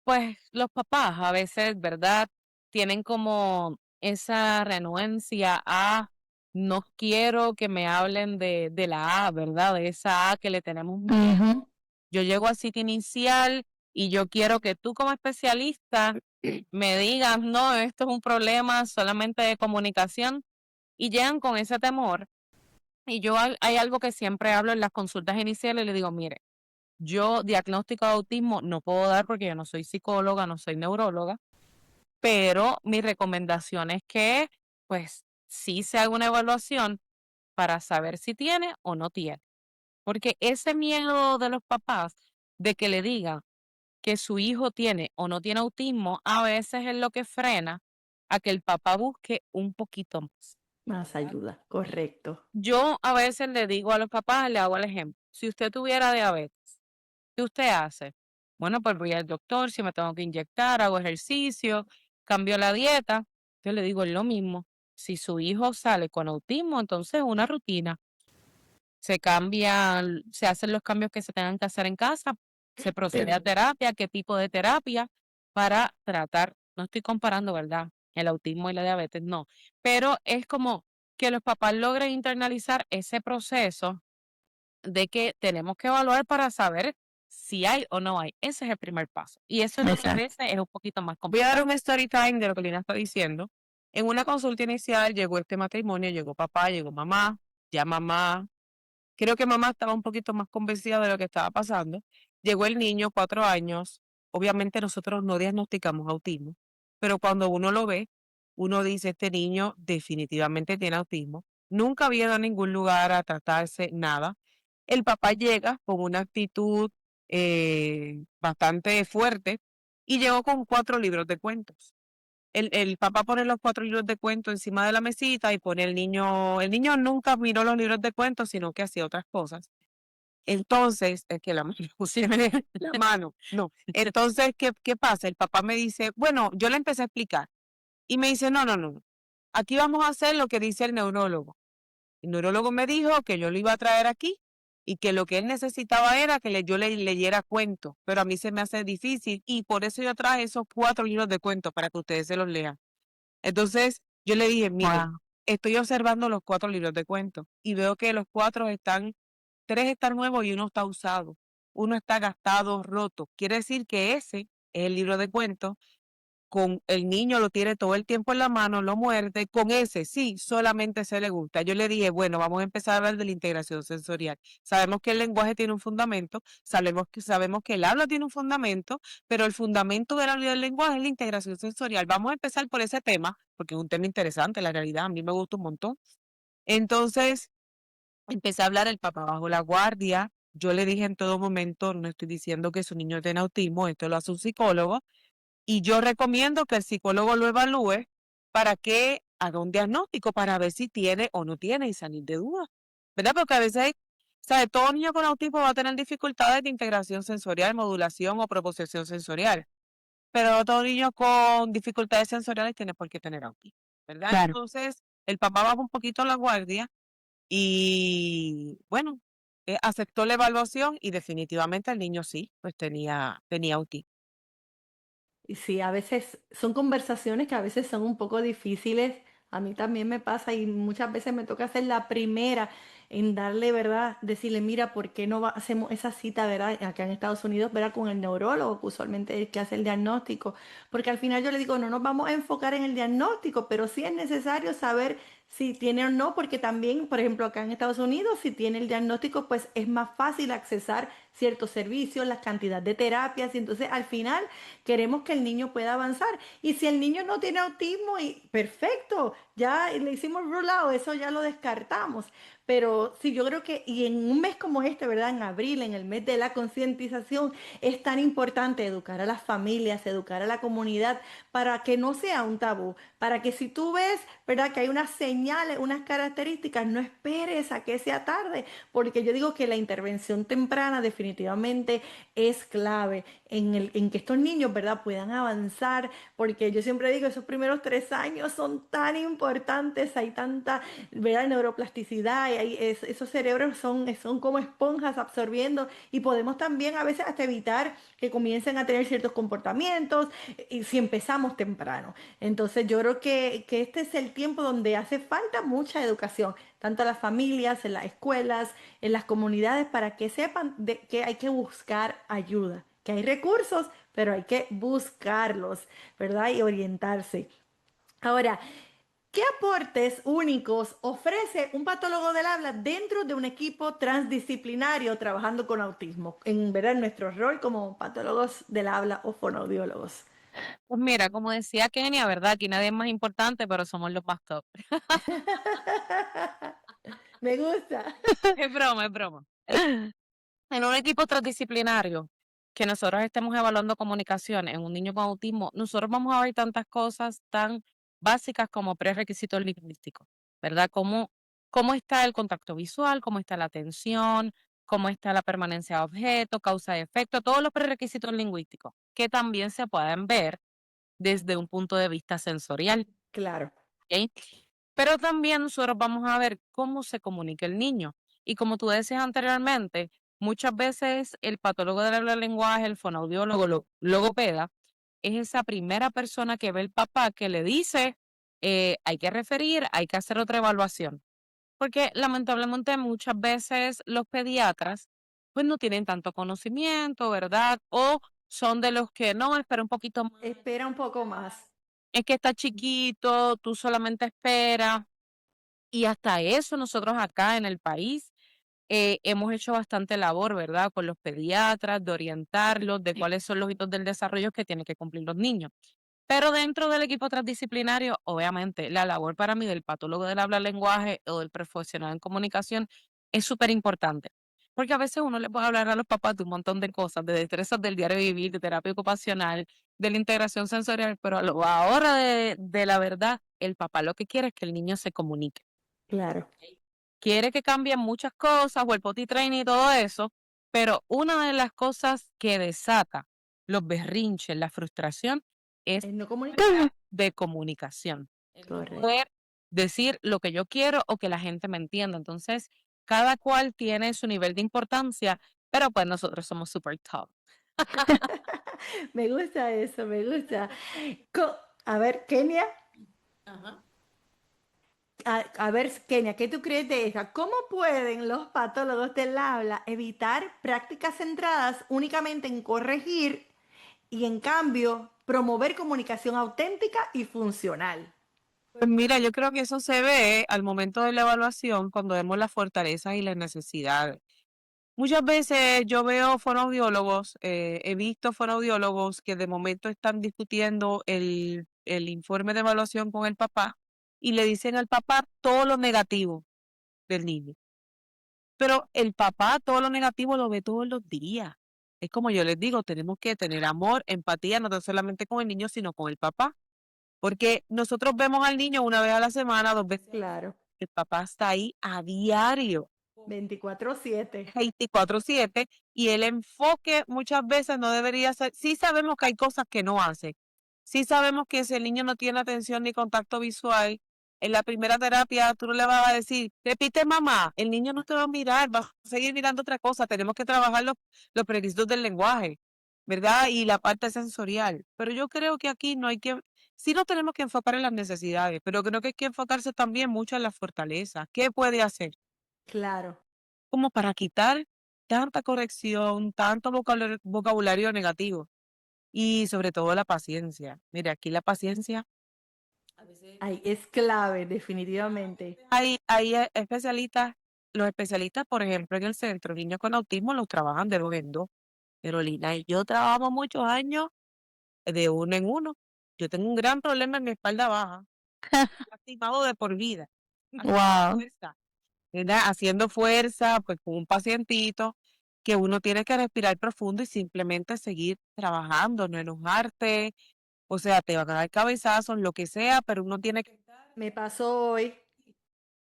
Pues los papás a veces, ¿verdad? Tienen como esa renuencia a no quiero que me hablen de la A, ¿verdad? De esa A que le tenemos miedo. Ujú. Yo llego a cita inicial y yo quiero que tú como especialista me digas, no, esto es un problema solamente de comunicación y llegan con ese temor. Y yo hay algo que siempre hablo en las consultas iniciales y le digo, mire, yo diagnóstico de autismo no puedo dar porque yo no soy psicóloga, no soy neuróloga, pero mi recomendación es que pues sí se haga una evaluación para saber si tiene o no tiene. Porque ese miedo de los papás de que le digan que su hijo tiene o no tiene autismo, a veces es lo que frena a que el papá busque un poquito más. Más ayuda, correcto. Yo a veces le digo a los papás, le hago el ejemplo, si usted tuviera diabetes, ¿qué usted hace? Bueno, pues voy al doctor, si me tengo que inyectar, hago ejercicio, cambio la dieta. Yo le digo, es lo mismo. Si su hijo sale con autismo, entonces una rutina. Se cambian, se hacen los cambios que se tengan que hacer en casa, se procede a terapia, qué tipo de terapia para tratar, no estoy comparando, ¿verdad? El autismo y la diabetes, no, pero es como que los papás logren internalizar ese proceso de que tenemos que evaluar para saber si hay o no hay. Ese es el primer paso. Y eso es lo que a veces es un poquito más complicado. Voy a dar un story time de lo que Lina está diciendo. En una consulta inicial llegó este matrimonio, llegó papá, llegó mamá, ya mamá. Creo que mamá estaba un poquito más convencida de lo que estaba pasando. Llegó el niño, 4 años. Obviamente nosotros no diagnosticamos autismo, pero cuando uno lo ve, uno dice, este niño definitivamente tiene autismo. Nunca había ido a ningún lugar a tratarse, nada. El papá llega con una actitud bastante fuerte y llegó con 4 libros de cuentos. El papá pone los 4 libros de cuentos encima de la mesita y pone el niño nunca miró los libros de cuentos, sino que hacía otras cosas. Entonces, es que la mano, la mano, no. Entonces, ¿qué pasa? El papá me dice, bueno, yo le empecé a explicar y me dice, no, aquí vamos a hacer lo que dice el neurólogo. El neurólogo me dijo que yo lo iba a traer aquí y que lo que él necesitaba era que yo le leyera cuentos, pero a mí se me hace difícil y por eso yo traje esos 4 libros de cuentos para que ustedes se los lean. Entonces yo le dije, mire, estoy observando los 4 libros de cuentos y veo que los 3 están nuevos y uno está usado. Uno está gastado, roto. Quiere decir que ese es el libro de cuentos. Con el niño lo tiene todo el tiempo en la mano, lo muerde. Con ese sí, solamente se le gusta. Yo le dije, bueno, vamos a empezar a hablar de la integración sensorial. Sabemos que el lenguaje tiene un fundamento, sabemos que el habla tiene un fundamento, pero el fundamento del habla y del lenguaje es la integración sensorial. Vamos a empezar por ese tema, porque es un tema interesante, la realidad, a mí me gusta un montón. Entonces, empecé a hablar, el papá bajo la guardia. Yo le dije en todo momento, no estoy diciendo que su niño tiene autismo, esto lo hace un psicólogo, y yo recomiendo que el psicólogo lo evalúe para que haga un diagnóstico para ver si tiene o no tiene y salir de dudas, ¿verdad? Porque a veces, ¿sabe? Todo niño con autismo va a tener dificultades de integración sensorial, modulación o proposición sensorial. pero todo niño con dificultades sensoriales tiene por qué tener autismo, ¿verdad? Claro. Entonces, el papá bajó un poquito la guardia y, bueno, aceptó la evaluación y definitivamente el niño sí, pues tenía autismo. Y sí, a veces son conversaciones que a veces son un poco difíciles. A mí también me pasa y muchas veces me toca ser la primera en darle, ¿verdad? Decirle, mira, ¿por qué no hacemos esa cita, ¿verdad? Acá en Estados Unidos, ¿verdad? Con el neurólogo, que usualmente es el que hace el diagnóstico. Porque al final yo le digo, no nos vamos a enfocar en el diagnóstico, pero sí es necesario saber si tiene o no, porque también, por ejemplo, acá en Estados Unidos, si tiene el diagnóstico, pues es más fácil accesar ciertos servicios, la cantidad de terapias, y entonces al final queremos que el niño pueda avanzar. Y si el niño no tiene autismo, y perfecto, ya le hicimos rule out, eso ya lo descartamos. Pero sí, yo creo que, y en un mes como este, ¿verdad? En abril, en el mes de la concientización, es tan importante educar a las familias, educar a la comunidad, para que no sea un tabú, para que si tú ves, ¿verdad? Que hay unas señales, unas características, no esperes a que sea tarde, porque yo digo que la intervención temprana definitivamente es clave en que estos niños, ¿verdad? Puedan avanzar, porque yo siempre digo, esos primeros 3 años son tan importantes, hay tanta, ¿verdad? Neuroplasticidad, y esos cerebros son como esponjas absorbiendo, y podemos también a veces hasta evitar que comiencen a tener ciertos comportamientos, y si empezamos temprano. Entonces yo creo que este es el tiempo donde hace falta mucha educación, tanto a las familias, en las escuelas, en las comunidades, para que sepan que hay que buscar ayuda, que hay recursos, pero hay que buscarlos, ¿verdad? Y orientarse. Ahora, ¿qué aportes únicos ofrece un patólogo del habla dentro de un equipo transdisciplinario trabajando con autismo? En verdad, en nuestro rol como patólogos del habla o fonoaudiólogos. Pues mira, como decía Kenia, ¿verdad? Aquí nadie es más importante, pero somos los más top. Me gusta. Es broma, es broma. En un equipo transdisciplinario que nosotros estemos evaluando comunicación en un niño con autismo, nosotros vamos a ver tantas cosas tan básicas como prerequisitos lingüísticos, ¿verdad? Cómo está el contacto visual, cómo está la atención, cómo está la permanencia de objeto, causa de efecto, todos los prerequisitos lingüísticos que también se pueden ver desde un punto de vista sensorial, Claro. ¿ok? Pero también nosotros vamos a ver cómo se comunica el niño. Y como tú decías anteriormente, muchas veces el patólogo del habla del lenguaje, el fonoaudiólogo, logopeda, es esa primera persona que ve el papá que le dice, hay que referir, hay que hacer otra evaluación. Porque lamentablemente muchas veces los pediatras pues no tienen tanto conocimiento, ¿verdad? O son de los que no, espera un poquito más. Espera un poco más. Es que está chiquito, tú solamente espera. Y hasta eso nosotros acá en el país hemos hecho bastante labor, ¿verdad? Con los pediatras, de orientarlos, de cuáles son los hitos del desarrollo que tienen que cumplir los niños. Pero dentro del equipo transdisciplinario, obviamente, la labor para mí del patólogo del habla lenguaje o del profesional en comunicación es súper importante. Porque a veces uno le puede hablar a los papás de un montón de cosas, de destrezas del diario vivir, de terapia ocupacional, de la integración sensorial, pero a la hora de la verdad, el papá lo que quiere es que el niño se comunique. Claro. Quiere que cambien muchas cosas, o el potty training y todo eso, pero una de las cosas que desata los berrinches, la frustración, es Es no comunicar. de comunicación. El no Correcto. poder decir lo que yo quiero o que la gente me entienda. Entonces, cada cual tiene su nivel de importancia, pero pues nosotros somos super top. Me gusta eso, me gusta. A ver, Kenia, Ajá. a ver, Kenia, ¿qué tú crees de esa? ¿Cómo pueden los patólogos del habla evitar prácticas centradas únicamente en corregir y en cambio promover comunicación auténtica y funcional? Pues mira, yo creo que eso se ve al momento de la evaluación cuando vemos las fortalezas y las necesidades. Muchas veces yo veo fonoaudiólogos, he visto fonoaudiólogos que de momento están discutiendo el informe de evaluación con el papá y le dicen al papá todo lo negativo del niño. Pero el papá todo lo negativo lo ve todos los días. Es como yo les digo, tenemos que tener amor, empatía, no tan solamente con el niño, sino con el papá. Porque nosotros vemos al niño una vez a la semana, 2 veces a la semana. Claro. El papá está ahí a diario. 24/7. 24/7 y el enfoque muchas veces no debería ser, sí sabemos que hay cosas que no hace, sí sabemos que si el niño no tiene atención ni contacto visual, en la primera terapia tú no le vas a decir, repite mamá, el niño no te va a mirar, va a seguir mirando otra cosa, tenemos que trabajar los prerequisitos del lenguaje, ¿verdad? Y la parte sensorial, pero yo creo que aquí no hay que, sí nos tenemos que enfocar en las necesidades, pero creo que hay que enfocarse también mucho en las fortalezas, ¿qué puede hacer? Claro. Como para quitar tanta corrección, tanto vocabulario negativo y sobre todo la paciencia. Mire, aquí la paciencia, a veces Ay, es clave, definitivamente. hay especialistas, los especialistas, por ejemplo, en el centro, niños con autismo los trabajan de 2 en 2. Pero Lina y yo trabajamos muchos años de uno en uno. Yo tengo un gran problema en mi espalda baja, lastimado de por vida, haciendo Wow. fuerza. ¿Verdad? Haciendo fuerza, pues con un pacientito, que uno tiene que respirar profundo y simplemente seguir trabajando, no enojarte, o sea, te van a dar cabezazos, lo que sea, pero uno tiene que estar. Me pasó hoy.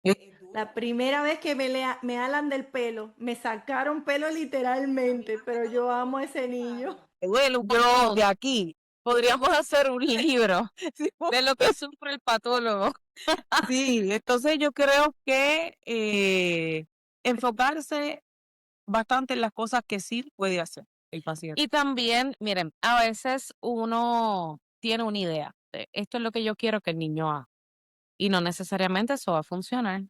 Es La duro. primera vez que me alan del pelo, me sacaron pelo literalmente, pero yo amo a ese niño. Bueno, yo de aquí podríamos hacer un libro Sí, de lo que sufre el patólogo. Sí, entonces yo creo que enfocarse bastante en las cosas que sí puede hacer el paciente. Y también, miren, a veces uno tiene una idea de esto es lo que yo quiero que el niño haga y no necesariamente eso va a funcionar.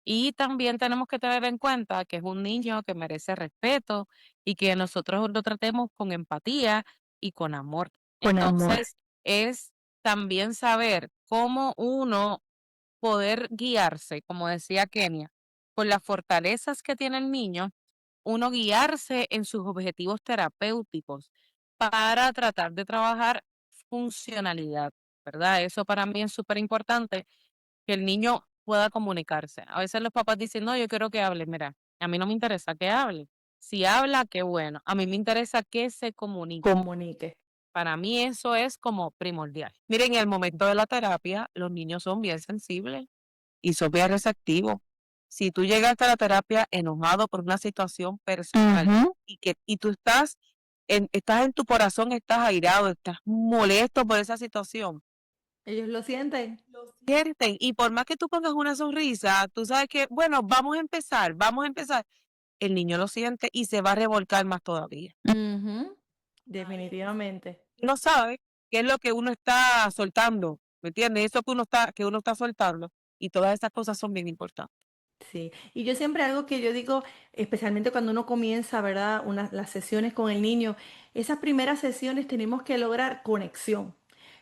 Y también tenemos que tener en cuenta que es un niño que merece respeto y que nosotros lo tratemos con empatía y con amor. Con amor. Entonces, es también saber cómo uno poder guiarse, como decía Kenia, con las fortalezas que tiene el niño, uno guiarse en sus objetivos terapéuticos para tratar de trabajar funcionalidad, ¿verdad? Eso para mí es súper importante, que el niño pueda comunicarse. A veces los papás dicen, no, yo quiero que hable. Mira, a mí no me interesa que hable. Si habla, qué bueno. A mí me interesa que se comunique. comunique. Para mí eso es como primordial. Miren, en el momento de la terapia, los niños son bien sensibles y son bien receptivos. Si tú llegaste a la terapia enojado por una situación personal Ujú. y tú estás en tu corazón, estás airado, estás molesto por esa situación, Ellos lo sienten. lo sienten. Y por más que tú pongas una sonrisa, tú sabes que, bueno, vamos a empezar. El niño lo siente y se va a revolcar más todavía. Ujú, Ahí es que se definitivamente. uno sabe qué es lo que uno está soltando, ¿me entiendes? Eso que uno está soltando, y todas esas cosas son bien importantes. Sí, y yo siempre algo que yo digo, especialmente cuando uno comienza, ¿verdad? Las sesiones con el niño, esas primeras sesiones tenemos que lograr conexión.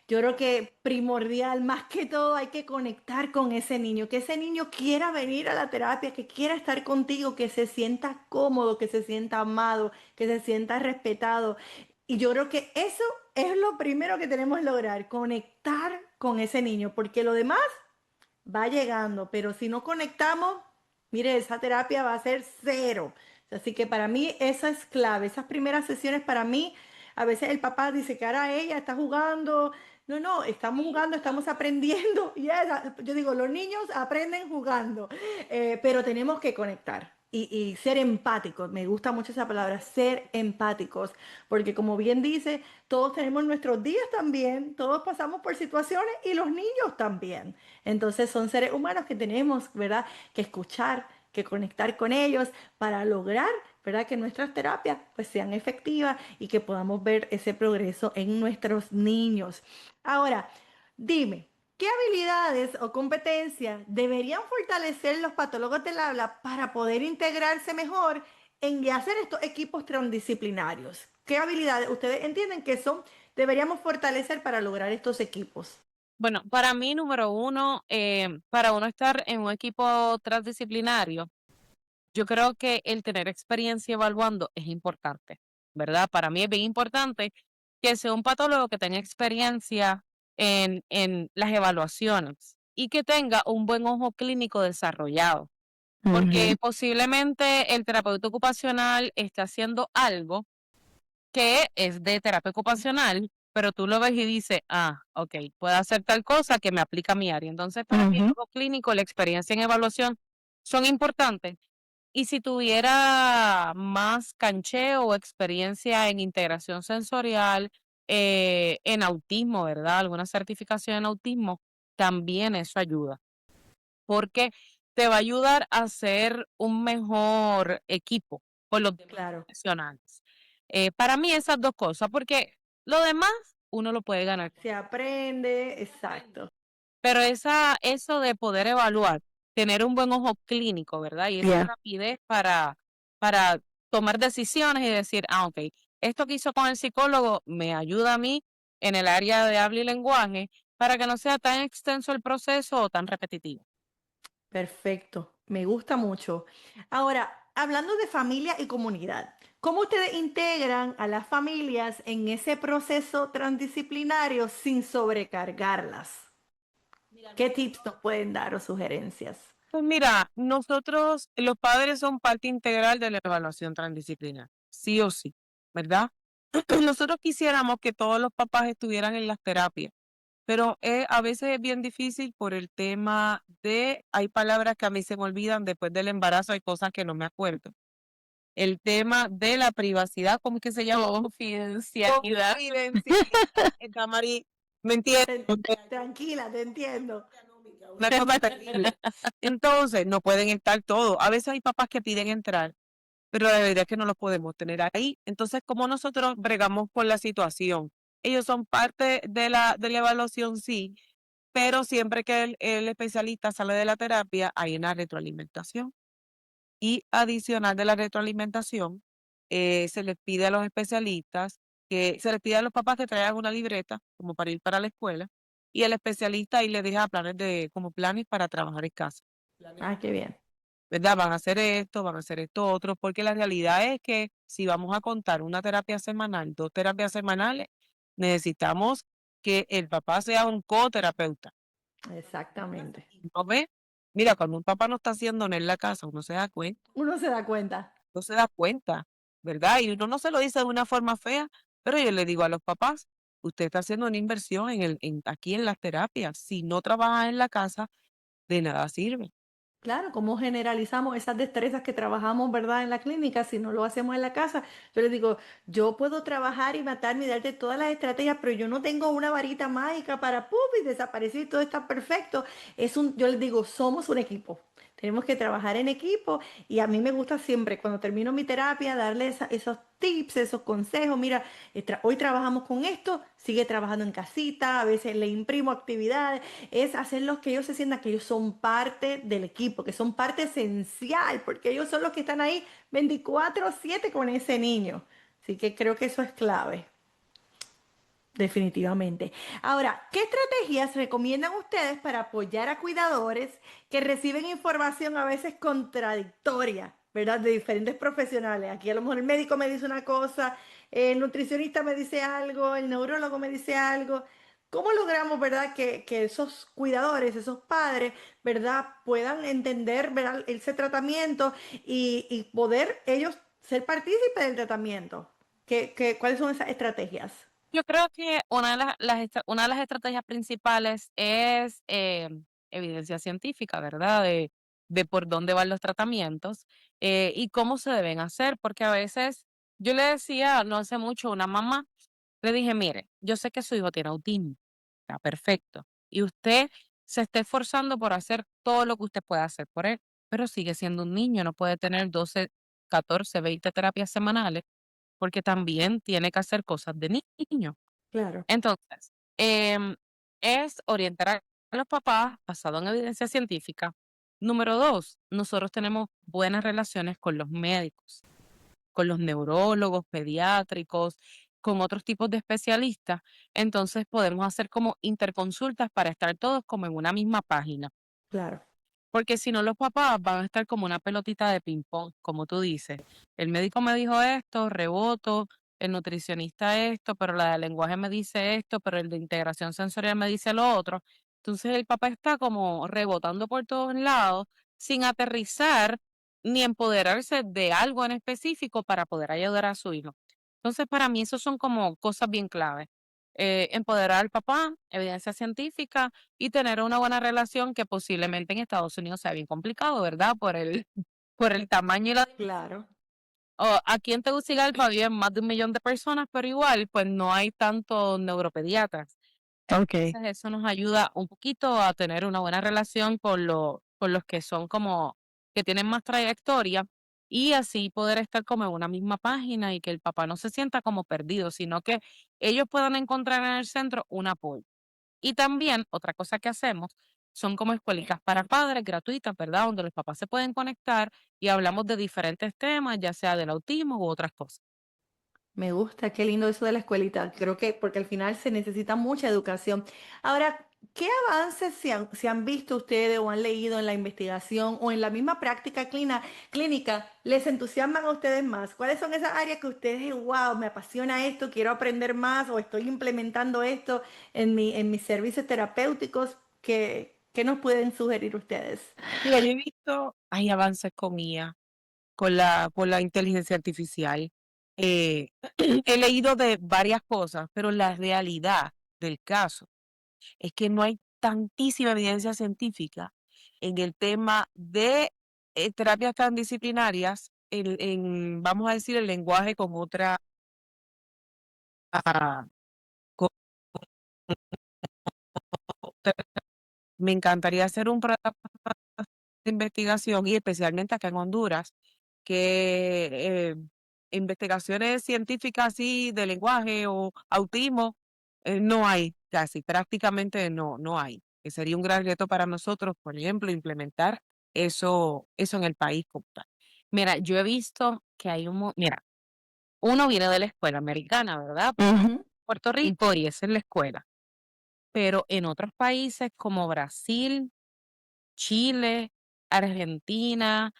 Yo creo que primordial, más que todo, hay que conectar con ese niño, que ese niño quiera venir a la terapia, que quiera estar contigo, que se sienta cómodo, que se sienta amado, que se sienta respetado. Y yo creo que eso es lo primero que tenemos que lograr, conectar con ese niño, porque lo demás va llegando, pero si no conectamos, mire, esa terapia va a ser cero. Así que para mí esa es clave. Esas primeras sesiones para mí, a veces el papá dice que ahora ella está jugando. No, no, estamos jugando, estamos aprendiendo. Yo digo, los niños aprenden jugando, pero tenemos que conectar y ser empáticos. Me gusta mucho esa palabra, ser empáticos, porque como bien dice, todos tenemos nuestros días también, todos pasamos por situaciones y los niños también. Entonces son seres humanos que tenemos, ¿verdad?, que escuchar, que conectar con ellos para lograr, ¿verdad?, que nuestras terapias pues sean efectivas y que podamos ver ese progreso en nuestros niños. Ahora, dime, ¿qué habilidades o competencias deberían fortalecer los patólogos del habla para poder integrarse mejor en hacer estos equipos transdisciplinarios? ¿Qué habilidades ustedes entienden que son, deberíamos fortalecer para lograr estos equipos? Bueno, para mí, número uno, para uno estar en un equipo transdisciplinario, yo creo que el tener experiencia evaluando es importante, ¿verdad? Para mí es bien importante que sea un patólogo que tenga experiencia en las evaluaciones y que tenga un buen ojo clínico desarrollado, porque Ujú. posiblemente el terapeuta ocupacional esté haciendo algo que es de terapia ocupacional, pero tú lo ves y dices, ah, ok, puedo hacer tal cosa que me aplica a mi área. Entonces, para mí el Ujú. ojo clínico, la experiencia en evaluación son importantes Y si tuviera más cancheo o experiencia en integración sensorial, en autismo, ¿verdad? Alguna certificación en autismo, también eso ayuda, porque te va a ayudar a ser un mejor equipo con los demás Claro, profesionales. Para mí esas dos cosas, porque lo demás uno lo puede ganar. se aprende, exacto. Pero eso de poder evaluar, tener un buen ojo clínico, ¿verdad? Y esa Yeah. rapidez para tomar decisiones y decir, ok, esto que hizo con el psicólogo me ayuda a mí en el área de habla y lenguaje para que no sea tan extenso el proceso o tan repetitivo. Perfecto, me gusta mucho. Ahora, hablando de familia y comunidad, ¿cómo ustedes integran a las familias en ese proceso transdisciplinario sin sobrecargarlas? ¿Qué tips nos pueden dar o sugerencias? Pues mira, nosotros, los padres son parte integral de la evaluación transdisciplinar, sí o sí, ¿verdad? Nosotros quisiéramos que todos los papás estuvieran en las terapias, pero a veces es bien difícil por el tema de, hay palabras que a mí se me olvidan después del embarazo, hay cosas que no me acuerdo. El tema de la privacidad, ¿cómo es que se llama? Confidencialidad. Confidencialidad. Tamari, ¿me entiendes? Tranquila, te entiendo. Una cosa terrible. Entonces, no pueden estar todos. A veces hay papás que piden entrar, pero la verdad es que no los podemos tener ahí. Entonces, ¿cómo nosotros bregamos con la situación? Ellos son parte de la evaluación, sí, pero siempre que el especialista sale de la terapia, hay una retroalimentación. Y adicional de la retroalimentación, se les pide a los especialistas se les pide a los papás que traigan una libreta como para ir para la escuela y el especialista ahí les deja como planes para trabajar en casa. Ah, qué bien. ¿Verdad? Van a hacer esto otro, porque la realidad es que si vamos a contar una terapia semanal, 2 terapias semanales, necesitamos que el papá sea un coterapeuta. Exactamente. ¿No ve? Mira, cuando un papá no está haciendo nada en la casa, Uno se da cuenta. uno se da cuenta, ¿verdad? Y uno no se lo dice de una forma fea, pero yo le digo a los papás, usted está haciendo una inversión aquí en las terapias. Si no trabaja en la casa, de nada sirve. Claro, cómo generalizamos esas destrezas que trabajamos, ¿verdad? En la clínica, si no lo hacemos en la casa. Yo les digo, yo puedo trabajar y matarme y darte todas las estrategias, pero yo no tengo una varita mágica para ¡pum! Y desaparecer y todo está perfecto. Yo les digo, somos un equipo. Tenemos que trabajar en equipo y a mí me gusta siempre, cuando termino mi terapia, darle esos tips, esos consejos. Mira, hoy trabajamos con esto, sigue trabajando en casita, a veces le imprimo actividades, es hacerlos que ellos se sientan que ellos son parte del equipo, que son parte esencial, porque ellos son los que están ahí 24/7 con ese niño. Así que creo que eso es clave, definitivamente. Ahora, ¿qué estrategias recomiendan ustedes para apoyar a cuidadores que reciben información a veces contradictoria, ¿verdad? De diferentes profesionales. Aquí a lo mejor el médico me dice una cosa, el nutricionista me dice algo, el neurólogo me dice algo. ¿Cómo logramos, verdad, que esos cuidadores, esos padres, verdad, puedan entender, verdad, ese tratamiento y poder ellos ser partícipes del tratamiento? ¿Cuáles son esas estrategias? Yo creo que una de las estrategias principales es evidencia científica, ¿verdad? De por dónde van los tratamientos y cómo se deben hacer, porque a veces yo le decía no hace mucho a una mamá, le dije, mire, yo sé que su hijo tiene autismo, está perfecto, y usted se está esforzando por hacer todo lo que usted pueda hacer por él, pero sigue siendo un niño, no puede tener 12, 14, 20 terapias semanales porque también tiene que hacer cosas de niño. Claro, Entonces, es orientar a los papás basado en evidencia científica. Número 2, nosotros tenemos buenas relaciones con los médicos, con los neurólogos, pediátricos, con otros tipos de especialistas. Entonces, podemos hacer como interconsultas para estar todos como en una misma página. claro. Porque si no, los papás van a estar como una pelotita de ping-pong, como tú dices. El médico me dijo esto, reboto, el nutricionista esto, pero la de lenguaje me dice esto, pero el de integración sensorial me dice lo otro. Entonces el papá está como rebotando por todos lados, sin aterrizar ni empoderarse de algo en específico para poder ayudar a su hijo. Entonces, para mí, eso son como cosas bien claves. Empoderar al papá, evidencia científica y tener una buena relación que posiblemente en Estados Unidos sea bien complicado, ¿verdad? por el tamaño y la... Claro. Aquí en Tegucigalpa viven más de 1 millón de personas, pero igual, pues no hay tantos neuropediatras. Ok. Entonces, eso nos ayuda un poquito a tener una buena relación con los que son como, que tienen más trayectoria y así poder estar como en una misma página y que el papá no se sienta como perdido, sino que ellos puedan encontrar en el centro un apoyo. Y también, otra cosa que hacemos son como escuelitas para padres gratuitas, ¿verdad? Donde los papás se pueden conectar y hablamos de diferentes temas, ya sea del autismo u otras cosas. Me gusta, qué lindo eso de la escuelita. Creo que porque al final se necesita mucha educación. Ahora, ¿qué avances se han visto ustedes o han leído en la investigación o en la misma práctica clínica les entusiasman a ustedes más? ¿Cuáles son esas áreas que ustedes, wow, me apasiona esto, quiero aprender más o estoy implementando esto en mis servicios terapéuticos? ¿Qué nos pueden sugerir ustedes? Mira, yo he visto, hay avances con IA, con la inteligencia artificial. Eh, he leído de varias cosas, pero la realidad del caso es que no hay tantísima evidencia científica en el tema de terapias transdisciplinarias, vamos a decir, el lenguaje con otra... ah, con otra- Me encantaría hacer un programa de investigación y especialmente acá en Honduras, que investigaciones científicas así de lenguaje o autismo no hay casi, prácticamente no hay. Que sería un gran reto para nosotros, por ejemplo, implementar eso en el país como tal. Mira, yo he visto que hay mira, uno viene de la escuela americana, ¿verdad? Ujú. Puerto Rico y esa es la escuela. Pero en otros países como Brasil, Chile, Argentina,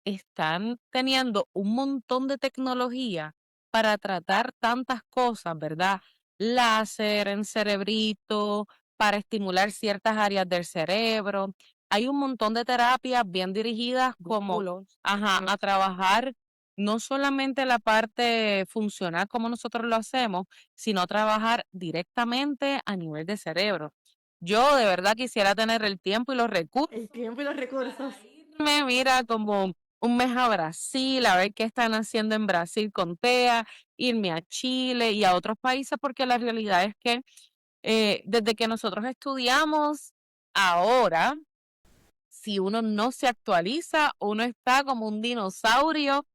están teniendo un montón de tecnología para tratar tantas cosas, ¿verdad? Láser en cerebrito, para estimular ciertas áreas del cerebro. Hay un montón de terapias bien dirigidas como, ajá, a trabajar no solamente la parte funcional como nosotros lo hacemos, sino trabajar directamente a nivel de cerebro. Yo de verdad quisiera tener el tiempo y los recursos El tiempo y los recursos. irme, mira, como un mes a Brasil, a ver qué están haciendo en Brasil con TEA, irme a Chile y a otros países, porque la realidad es que desde que nosotros estudiamos, ahora, si uno no se actualiza, uno está como un dinosaurio,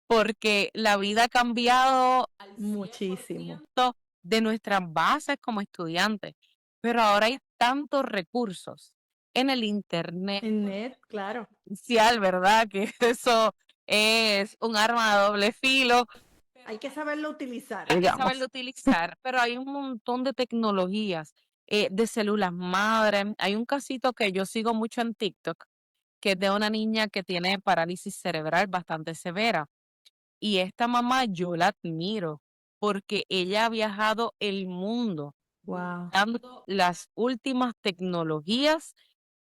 porque la vida ha cambiado al Muchísimo. 100% de nuestras bases como estudiantes. Pero ahora hay tantos recursos en el internet En net, claro. potencial, ¿verdad? Que eso es un arma de doble filo. Hay que saberlo utilizar. Hay que Digamos. saberlo utilizar, pero hay un montón de tecnologías, de células madre. Hay un casito que yo sigo mucho en TikTok, que es de una niña que tiene parálisis cerebral bastante severa. Y esta mamá yo la admiro porque ella ha viajado el mundo Wow. buscando las últimas tecnologías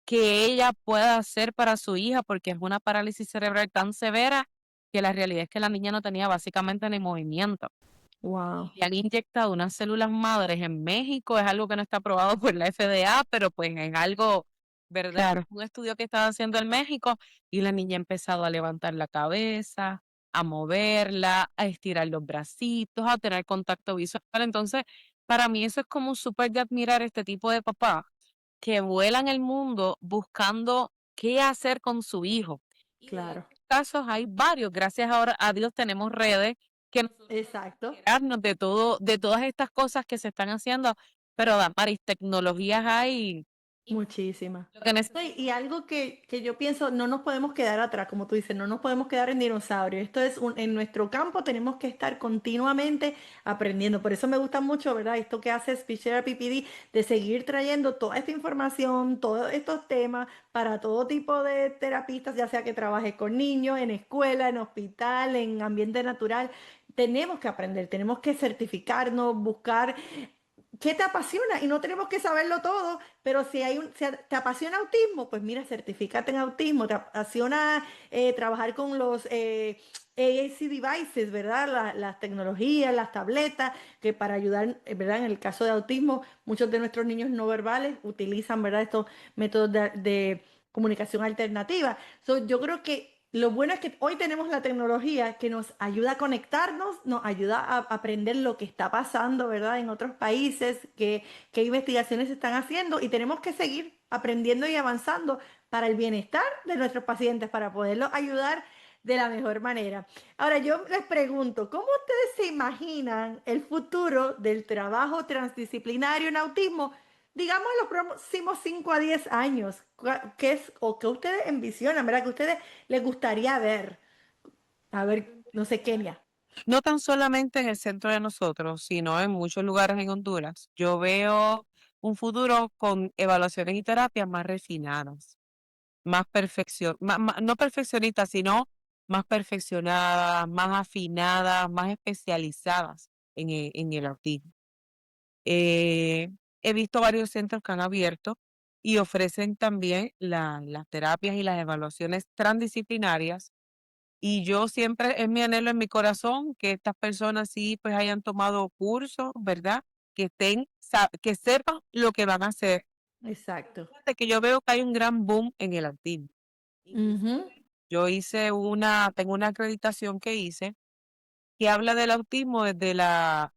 que ella pueda hacer para su hija, porque es una parálisis cerebral tan severa que la realidad es que la niña no tenía básicamente ni movimiento. Wow. Le han inyectado unas células madres en México, es algo que no está aprobado por la FDA, pero pues es algo, ¿verdad? Claro. Un estudio que están haciendo en México y la niña ha empezado a levantar la cabeza, a moverla, a estirar los bracitos, a tener contacto visual. Entonces, para mí eso es como súper de admirar este tipo de papá que vuelan el mundo buscando qué hacer con su hijo. Y de Claro. estos casos hay varios, gracias ahora a Dios tenemos redes que nosotros Exacto. enterarnos de todo, de todas estas cosas que se están haciendo, pero Damaris, tecnologías hay Muchísimas. lo que No, Y necesitamos. y algo que yo pienso, no nos podemos quedar atrás, como tú dices, no nos podemos quedar en dinosaurio. Esto es en nuestro campo tenemos que estar continuamente aprendiendo. Por eso me gusta mucho, ¿verdad? Esto que hace Speech Therapy PD, de seguir trayendo toda esta información, todos estos temas para todo tipo de terapistas, ya sea que trabaje con niños, en escuela, en hospital, en ambiente natural. Tenemos que aprender, tenemos que certificarnos, buscar qué te apasiona y no tenemos que saberlo todo, pero si te apasiona autismo, pues mira, certifícate en autismo, te apasiona trabajar con los AAC devices, ¿verdad? Las tecnologías, las tabletas, que para ayudar, ¿verdad? En el caso de autismo, muchos de nuestros niños no verbales utilizan, ¿verdad? Estos métodos de comunicación alternativa. So, yo creo que lo bueno es que hoy tenemos la tecnología que nos ayuda a conectarnos, nos ayuda a aprender lo que está pasando, ¿verdad? En otros países, qué investigaciones se están haciendo y tenemos que seguir aprendiendo y avanzando para el bienestar de nuestros pacientes, para poderlos ayudar de la mejor manera. Ahora, yo les pregunto, ¿cómo ustedes se imaginan el futuro del trabajo transdisciplinario en autismo? Digamos en los próximos 5 a 10 años, ¿qué es o qué ustedes envisionan, verdad? ¿Que ustedes les gustaría ver? A ver, no sé, Kenia. No tan solamente en el centro de nosotros, sino en muchos lugares en Honduras. Yo veo un futuro con evaluaciones y terapias más refinadas, no perfeccionistas, sino más perfeccionadas, más afinadas, más especializadas en el autismo. Eh, He visto varios centros que han abierto y ofrecen también las terapias y las evaluaciones transdisciplinarias. Y yo siempre, es mi anhelo en mi corazón que estas personas sí pues hayan tomado cursos, ¿verdad? Que sepan lo que van a hacer. Exacto. Fíjate que yo veo que hay un gran boom en el autismo. Ujú. Yo tengo una acreditación que hice que habla del autismo desde la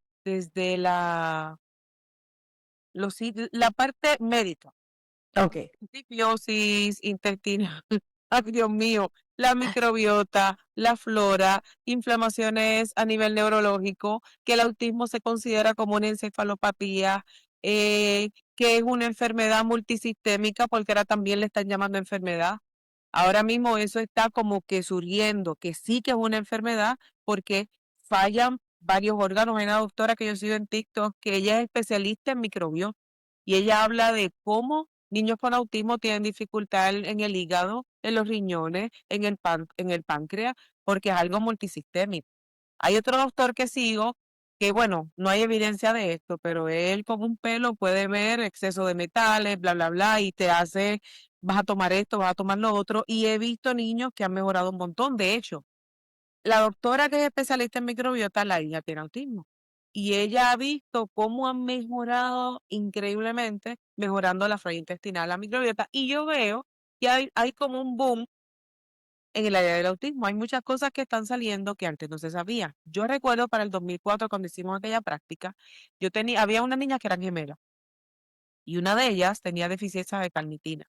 parte médica. Ok. Disbiosis intestinal, ay Dios mío, la microbiota, la flora, inflamaciones a nivel neurológico, que el autismo se considera como una encefalopatía, que es una enfermedad multisistémica, porque ahora también le están llamando enfermedad. Ahora mismo eso está como que surgiendo, que sí que es una enfermedad, porque fallan varios órganos. Hay una doctora que yo sigo en TikTok, que ella es especialista en microbiota, y ella habla de cómo niños con autismo tienen dificultad en el hígado, en los riñones, en el páncreas, porque es algo multisistémico. Hay otro doctor que sigo, que bueno, no hay evidencia de esto, pero él con un pelo puede ver exceso de metales, bla, bla, bla, y te hace, vas a tomar esto, vas a tomar lo otro, y he visto niños que han mejorado un montón. De hecho, la doctora que es especialista en microbiota, la hija tiene autismo. Y ella ha visto cómo han mejorado increíblemente, mejorando la flora intestinal, la microbiota. Y yo veo que hay como un boom en el área del autismo. Hay muchas cosas que están saliendo que antes no se sabía. Yo recuerdo para el 2004, cuando hicimos aquella práctica, había una niña que era gemela y una de ellas tenía deficiencia de carnitina.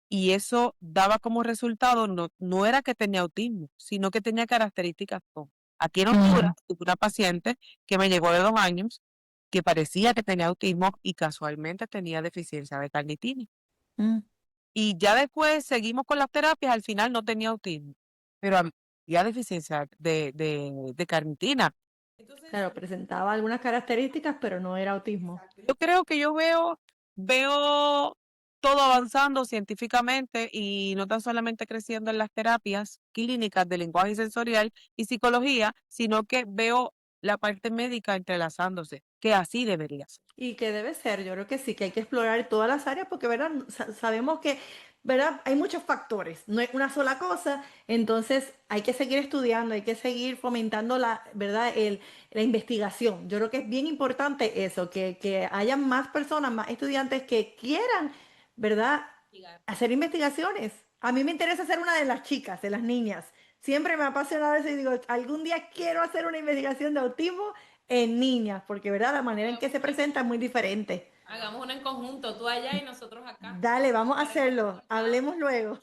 Y eso daba como resultado, no era que tenía autismo, sino que tenía características. Aquí en Honduras tuve una paciente que me llegó de 2 años que parecía que tenía autismo y casualmente tenía deficiencia de carnitina. Mm. Y ya después seguimos con las terapias, al final no tenía autismo, pero había deficiencia de carnitina. Claro, presentaba algunas características, pero no era autismo. Yo creo que veo todo avanzando científicamente y no tan solamente creciendo en las terapias clínicas de lenguaje sensorial y psicología, sino que veo la parte médica entrelazándose, que así debería ser. Y que debe ser, yo creo que sí, que hay que explorar todas las áreas porque, ¿verdad? Sabemos que, ¿verdad? Hay muchos factores, no es una sola cosa, entonces hay que seguir estudiando, hay que seguir fomentando la, ¿verdad? La investigación. Yo creo que es bien importante eso, que haya más personas, más estudiantes que quieran, ¿verdad? Hacer investigaciones. A mí me interesa ser una de las chicas, de las niñas. Siempre me ha apasionado eso y digo, algún día quiero hacer una investigación de autismo en niñas, porque verdad, la manera en que se presenta es muy diferente. Hagamos una en conjunto, tú allá y nosotros acá. Dale, vamos a Para el hacerlo. resultado. Hablemos luego.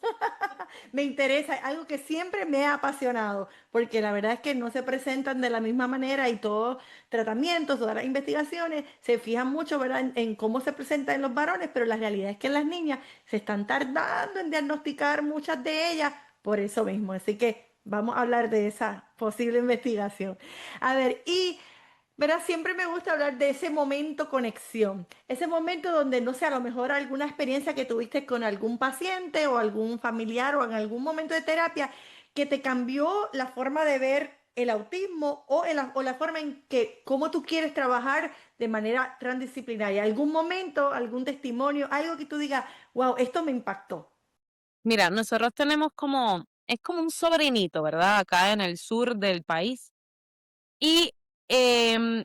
Me interesa, algo que siempre me ha apasionado, porque la verdad es que no se presentan de la misma manera y todos tratamientos, todas las investigaciones se fijan mucho, ¿verdad? En cómo se presenta en los varones, pero la realidad es que en las niñas se están tardando en diagnosticar muchas de ellas por eso mismo. Así que vamos a hablar de esa posible investigación. A ver, y ¿verdad? Siempre me gusta hablar de ese momento conexión, ese momento donde, no sé, a lo mejor alguna experiencia que tuviste con algún paciente o algún familiar o en algún momento de terapia que te cambió la forma de ver el autismo o la forma en que, cómo tú quieres trabajar de manera transdisciplinaria. ¿Algún momento, algún testimonio, algo que tú digas, wow, esto me impactó? Mira, nosotros es como un sobrinito, ¿verdad? Acá en el sur del país. Y em,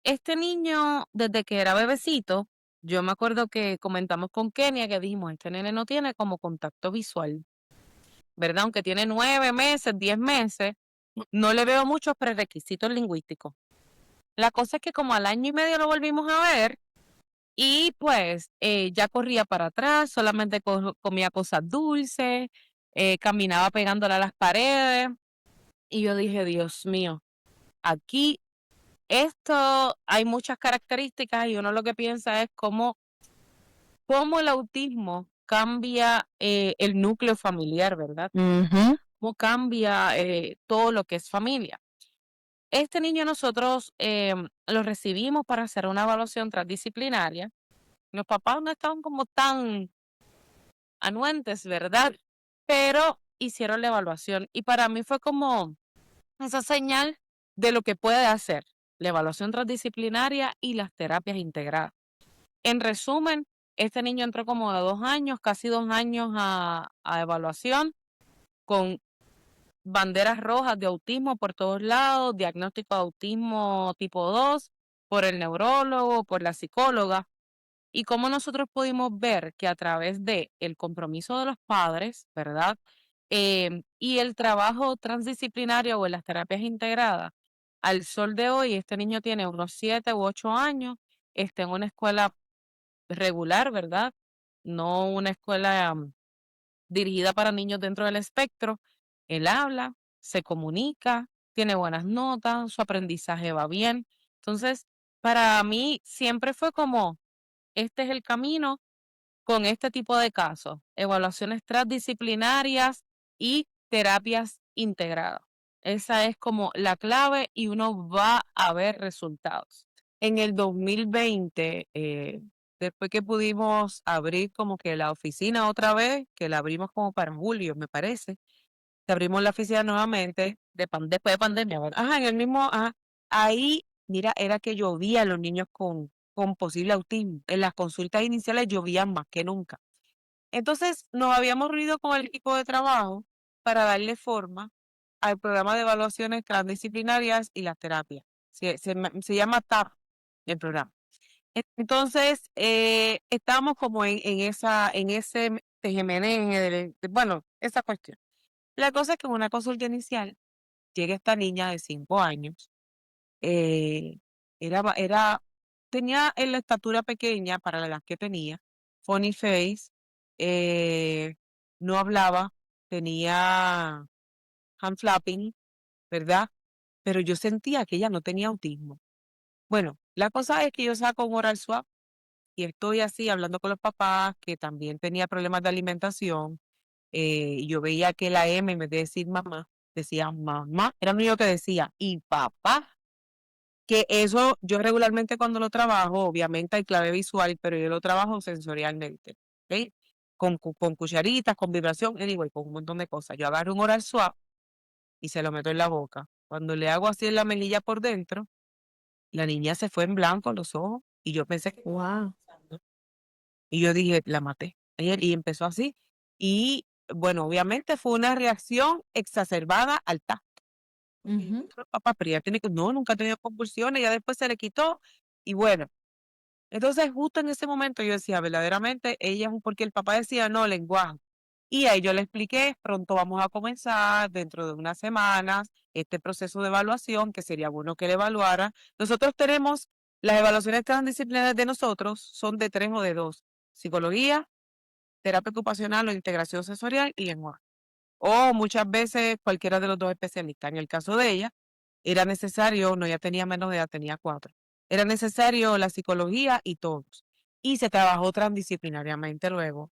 este niño, desde que era bebecito, yo me acuerdo que comentamos con Kenia que dijimos, este nene no tiene como contacto visual. ¿verdad? Aunque tiene 9 meses, 10 meses, no le veo muchos prerequisitos lingüísticos. La cosa es que como al año y medio lo volvimos a ver y pues ya corría para atrás, solamente comía cosas dulces, caminaba pegándole a las paredes y yo dije, Dios mío, aquí esto hay muchas características y uno lo que piensa es cómo el autismo cambia el núcleo familiar, ¿verdad? Cómo cambia todo lo que es familia. Este niño nosotros lo recibimos para hacer una evaluación transdisciplinaria. Los papás no estaban como tan anuentes, ¿verdad? Pero hicieron la evaluación y para mí fue como esa señal de lo que puede hacer la evaluación transdisciplinaria y las terapias integradas. En resumen, este niño entró como de 2 años, casi 2 años a evaluación, con banderas rojas de autismo por todos lados, diagnóstico de autismo tipo 2 por el neurólogo, por la psicóloga. Y cómo nosotros pudimos ver que a través de el compromiso de los padres, ¿verdad? Y el trabajo transdisciplinario o en las terapias integradas, al sol de hoy, este niño tiene unos 7 u 8 años, está en una escuela regular, ¿verdad? No una escuela dirigida para niños dentro del espectro. Él habla, se comunica, tiene buenas notas, su aprendizaje va bien. Entonces, para mí siempre fue como, este es el camino con este tipo de casos, evaluaciones transdisciplinarias y terapias integradas. Esa es como la clave y uno va a ver resultados. En el 2020, después que pudimos abrir como que la oficina otra vez, que la abrimos como para julio, me parece, que abrimos la oficina nuevamente después de pandemia, ¿verdad? Ajá, en el mismo, ajá, ahí, mira, era que llovía los niños con posible autismo. En las consultas iniciales llovían más que nunca. Entonces, nos habíamos reunido con el equipo de trabajo para darle forma al programa de evaluaciones transdisciplinarias y las terapias. Se llama TAP el programa. Entonces, estábamos como en ese tejemeneje, bueno, esa cuestión. La cosa es que en una consulta inicial llega esta niña de 5 años, eh, era, tenía en la estatura pequeña para la edad que tenía, funny face, eh, no hablaba, tenía hand flapping, ¿verdad? Pero yo sentía que ella no tenía autismo. Bueno, la cosa es que yo saco un oral swab y estoy así hablando con los papás que también tenía problemas de alimentación. Y yo veía que la M, en vez de decir mamá, decía mamá. Era lo único que decía. Y papá, que eso yo regularmente cuando lo trabajo, obviamente hay clave visual, pero yo lo trabajo sensorialmente. ¿Ok? Con cucharitas, con vibración, anyway, con un montón de cosas. Yo agarro un oral swab y se lo meto en la boca. Cuando le hago así en la melilla por dentro, la niña se fue en blanco los ojos y yo pensé que Wow. y yo dije, la maté. Y empezó así. Y bueno, obviamente fue una reacción exacerbada al tacto. Y yo, "Pero, papá, pero ella tiene que, no, nunca ha tenido convulsiones, ya después se le quitó. Y bueno, entonces justo en ese momento yo decía, verdaderamente, ella, porque el papá decía, no, lenguaje. Y ahí yo le expliqué, pronto vamos a comenzar, dentro de unas semanas, este proceso de evaluación, que sería bueno que le evaluara. Nosotros tenemos, las evaluaciones transdisciplinarias de nosotros son de 3 o de 2. Psicología, terapia ocupacional o integración sensorial y lenguaje. O muchas veces cualquiera de los 2 especialistas. En el caso de ella, era necesario, no, ella tenía menos de edad, tenía 4. Era necesario la psicología y todos. Y se trabajó transdisciplinariamente luego.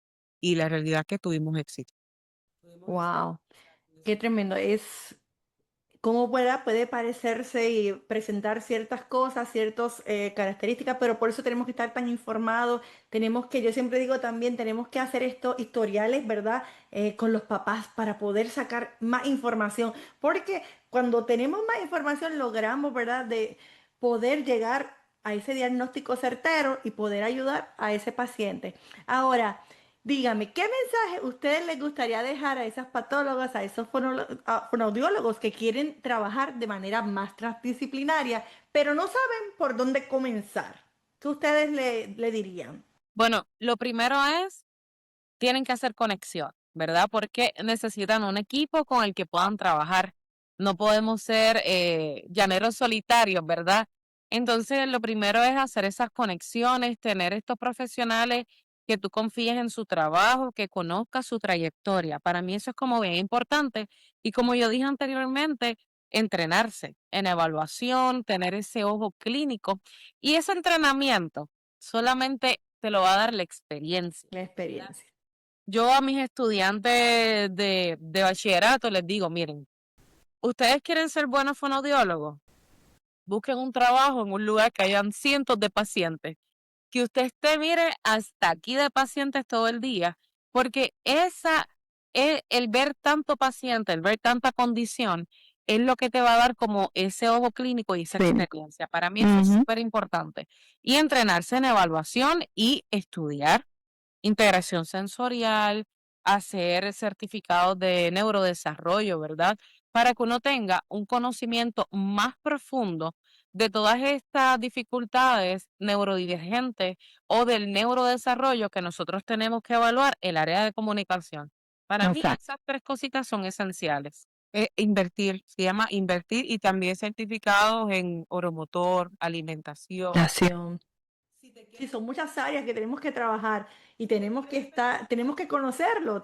Y la realidad es que tuvimos éxito. Wow. Qué tremendo. Es cómo puede parecerse y presentar ciertas cosas, ciertas características, pero por eso tenemos que estar tan informados. Tenemos que, yo siempre digo también, tenemos que hacer estos historiales, ¿verdad? Con los papás para poder sacar más información, porque cuando tenemos más información logramos, ¿verdad? De poder llegar a ese diagnóstico certero y poder ayudar a ese paciente. Ahora, dígame, ¿qué mensaje ustedes les gustaría dejar a esas patólogas, a esos fonoaudiólogos que quieren trabajar de manera más transdisciplinaria, pero no saben por dónde comenzar? ¿Qué ustedes le dirían? Bueno, lo primero es, tienen que hacer conexión, ¿verdad? Porque necesitan un equipo con el que puedan trabajar. No podemos ser llaneros solitarios, ¿verdad? Entonces, lo primero es hacer esas conexiones, tener estos profesionales que tú confíes en su trabajo, que conozcas su trayectoria. Para mí eso es como bien importante. Y como yo dije anteriormente, entrenarse en evaluación, tener ese ojo clínico. Y ese entrenamiento solamente te lo va a dar la experiencia. La experiencia. Yo a mis estudiantes de bachillerato les digo, miren, ustedes quieren ser buenos fonodiólogos, busquen un trabajo en un lugar que hayan cientos de pacientes, que usted esté, mire, hasta aquí de pacientes todo el día, porque el ver tanto paciente, el ver tanta condición, es lo que te va a dar como ese ojo clínico y esa experiencia. Para mí eso es súper importante. Y entrenarse en evaluación y estudiar integración sensorial, hacer certificados de neurodesarrollo, ¿verdad? Para que uno tenga un conocimiento más profundo de todas estas dificultades neurodivergentes o del neurodesarrollo que nosotros tenemos que evaluar el área de comunicación. Para mí esas tres cositas son esenciales. Invertir, se llama invertir y también certificados en oromotor, alimentación. Nación. Sí, son muchas áreas que tenemos que trabajar y tenemos que conocerlo,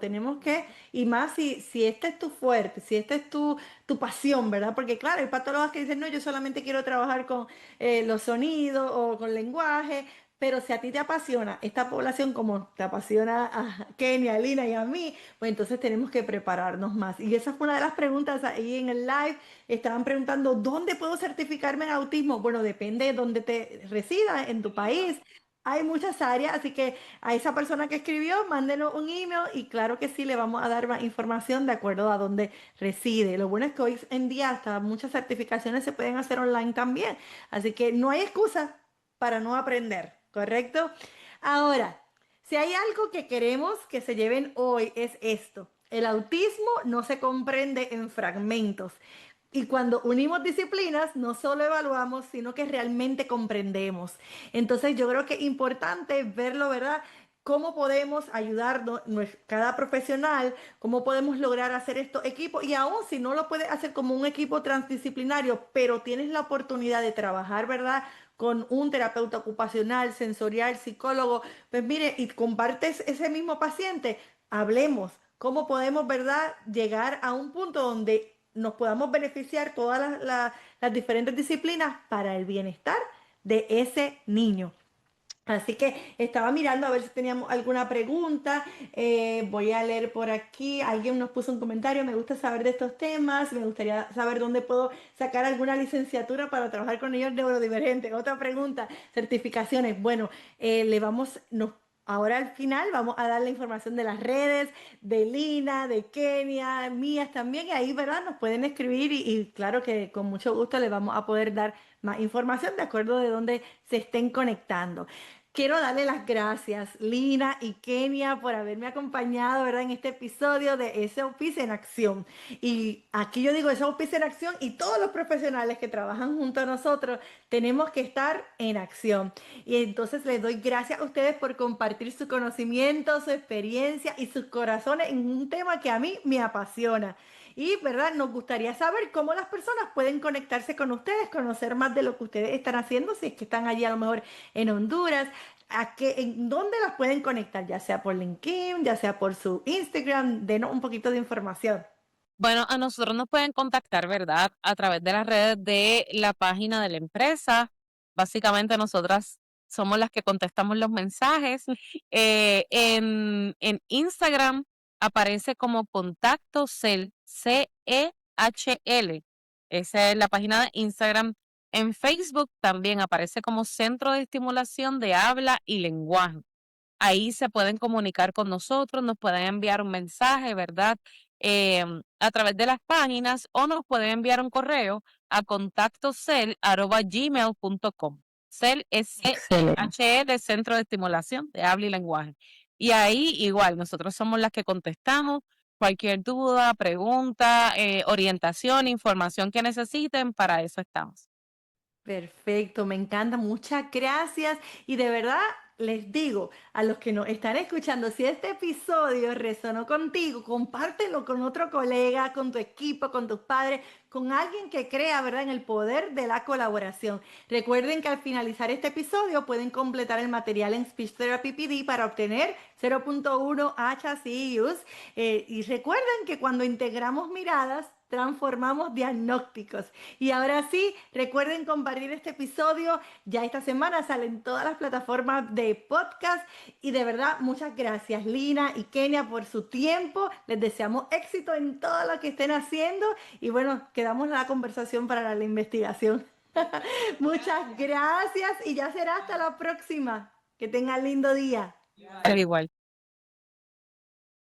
y más si este es tu fuerte, si esta es tu pasión, ¿verdad? Porque claro, hay patólogos que dicen, no, yo solamente quiero trabajar con los sonidos o con lenguaje, pero si a ti te apasiona esta población como te apasiona a Kenia, a Lina y a mí, pues entonces tenemos que prepararnos más. Y esa fue una de las preguntas ahí en el live. Estaban preguntando, ¿dónde puedo certificarme en autismo? Bueno, depende de dónde te residas, en tu país. Hay muchas áreas, así que a esa persona que escribió, mándenos un email y claro que sí, le vamos a dar más información de acuerdo a dónde reside. Lo bueno es que hoy en día hasta muchas certificaciones se pueden hacer online también, así que no hay excusa para no aprender, ¿correcto? Ahora, si hay algo que queremos que se lleven hoy es esto. El autismo no se comprende en fragmentos. Y cuando unimos disciplinas, no solo evaluamos, sino que realmente comprendemos. Entonces yo creo que es importante verlo, ¿verdad? Cómo podemos ayudar cada profesional, cómo podemos lograr hacer estos equipos. Y aún si no lo puedes hacer como un equipo transdisciplinario, pero tienes la oportunidad de trabajar, ¿verdad? Con un terapeuta ocupacional, sensorial, psicólogo, pues mire, y compartes ese mismo paciente, hablemos. ¿Cómo podemos, verdad, llegar a un punto donde nos podamos beneficiar todas las diferentes disciplinas para el bienestar de ese niño? Así que estaba mirando a ver si teníamos alguna pregunta. Voy a leer por aquí. Alguien nos puso un comentario. Me gusta saber de estos temas. Me gustaría saber dónde puedo sacar alguna licenciatura para trabajar con niños neurodivergentes. Otra pregunta. Certificaciones. Bueno, ahora al final vamos a dar la información de las redes, de Lina, de Kenia, mías también. Y ahí, ¿verdad? Nos pueden escribir y claro que con mucho gusto les vamos a poder dar más información de acuerdo de dónde se estén conectando. Quiero darle las gracias, Lina y Kenia, por haberme acompañado, ¿verdad? En este episodio de SOPs en Acción. Y aquí yo digo SOPs en Acción y todos los profesionales que trabajan junto a nosotros tenemos que estar en acción. Y entonces les doy gracias a ustedes por compartir su conocimiento, su experiencia y sus corazones en un tema que a mí me apasiona. Y, ¿verdad? Nos gustaría saber cómo las personas pueden conectarse con ustedes, conocer más de lo que ustedes están haciendo, si es que están allí a lo mejor en Honduras, en dónde las pueden conectar, ya sea por LinkedIn, ya sea por su Instagram. Denos un poquito de información. Bueno, a nosotros nos pueden contactar, ¿verdad? A través de las redes de la página de la empresa. Básicamente nosotras somos las que contestamos los mensajes. En Instagram aparece como Contacto CEL, CEHL. Esa es la página de Instagram. En Facebook también aparece como Centro de Estimulación de Habla y Lenguaje. Ahí se pueden comunicar con nosotros, nos pueden enviar un mensaje, ¿verdad? A través de las páginas o nos pueden enviar un correo a contactocel@gmail.com. CEL es CEHL, Centro de Estimulación de Habla y Lenguaje. Y ahí igual, nosotros somos las que contestamos cualquier duda, pregunta, orientación, información que necesiten, para eso estamos. Perfecto, me encanta, muchas gracias. Y de verdad, les digo a los que nos están escuchando, si este episodio resonó contigo, compártelo con otro colega, con tu equipo, con tus padres, con alguien que crea, ¿verdad?, en el poder de la colaboración. Recuerden que al finalizar este episodio pueden completar el material en Speech Therapy PD para obtener 0.1 HCUs. Y recuerden que cuando integramos miradas, transformamos diagnósticos. Y ahora sí, recuerden compartir este episodio. Ya esta semana salen todas las plataformas de podcast. Y de verdad, muchas gracias Lina y Kenia por su tiempo. Les deseamos éxito en todo lo que estén haciendo. Y bueno, quedamos en la conversación para la investigación. Muchas gracias y ya será hasta la próxima. Que tengan lindo día. Al igual.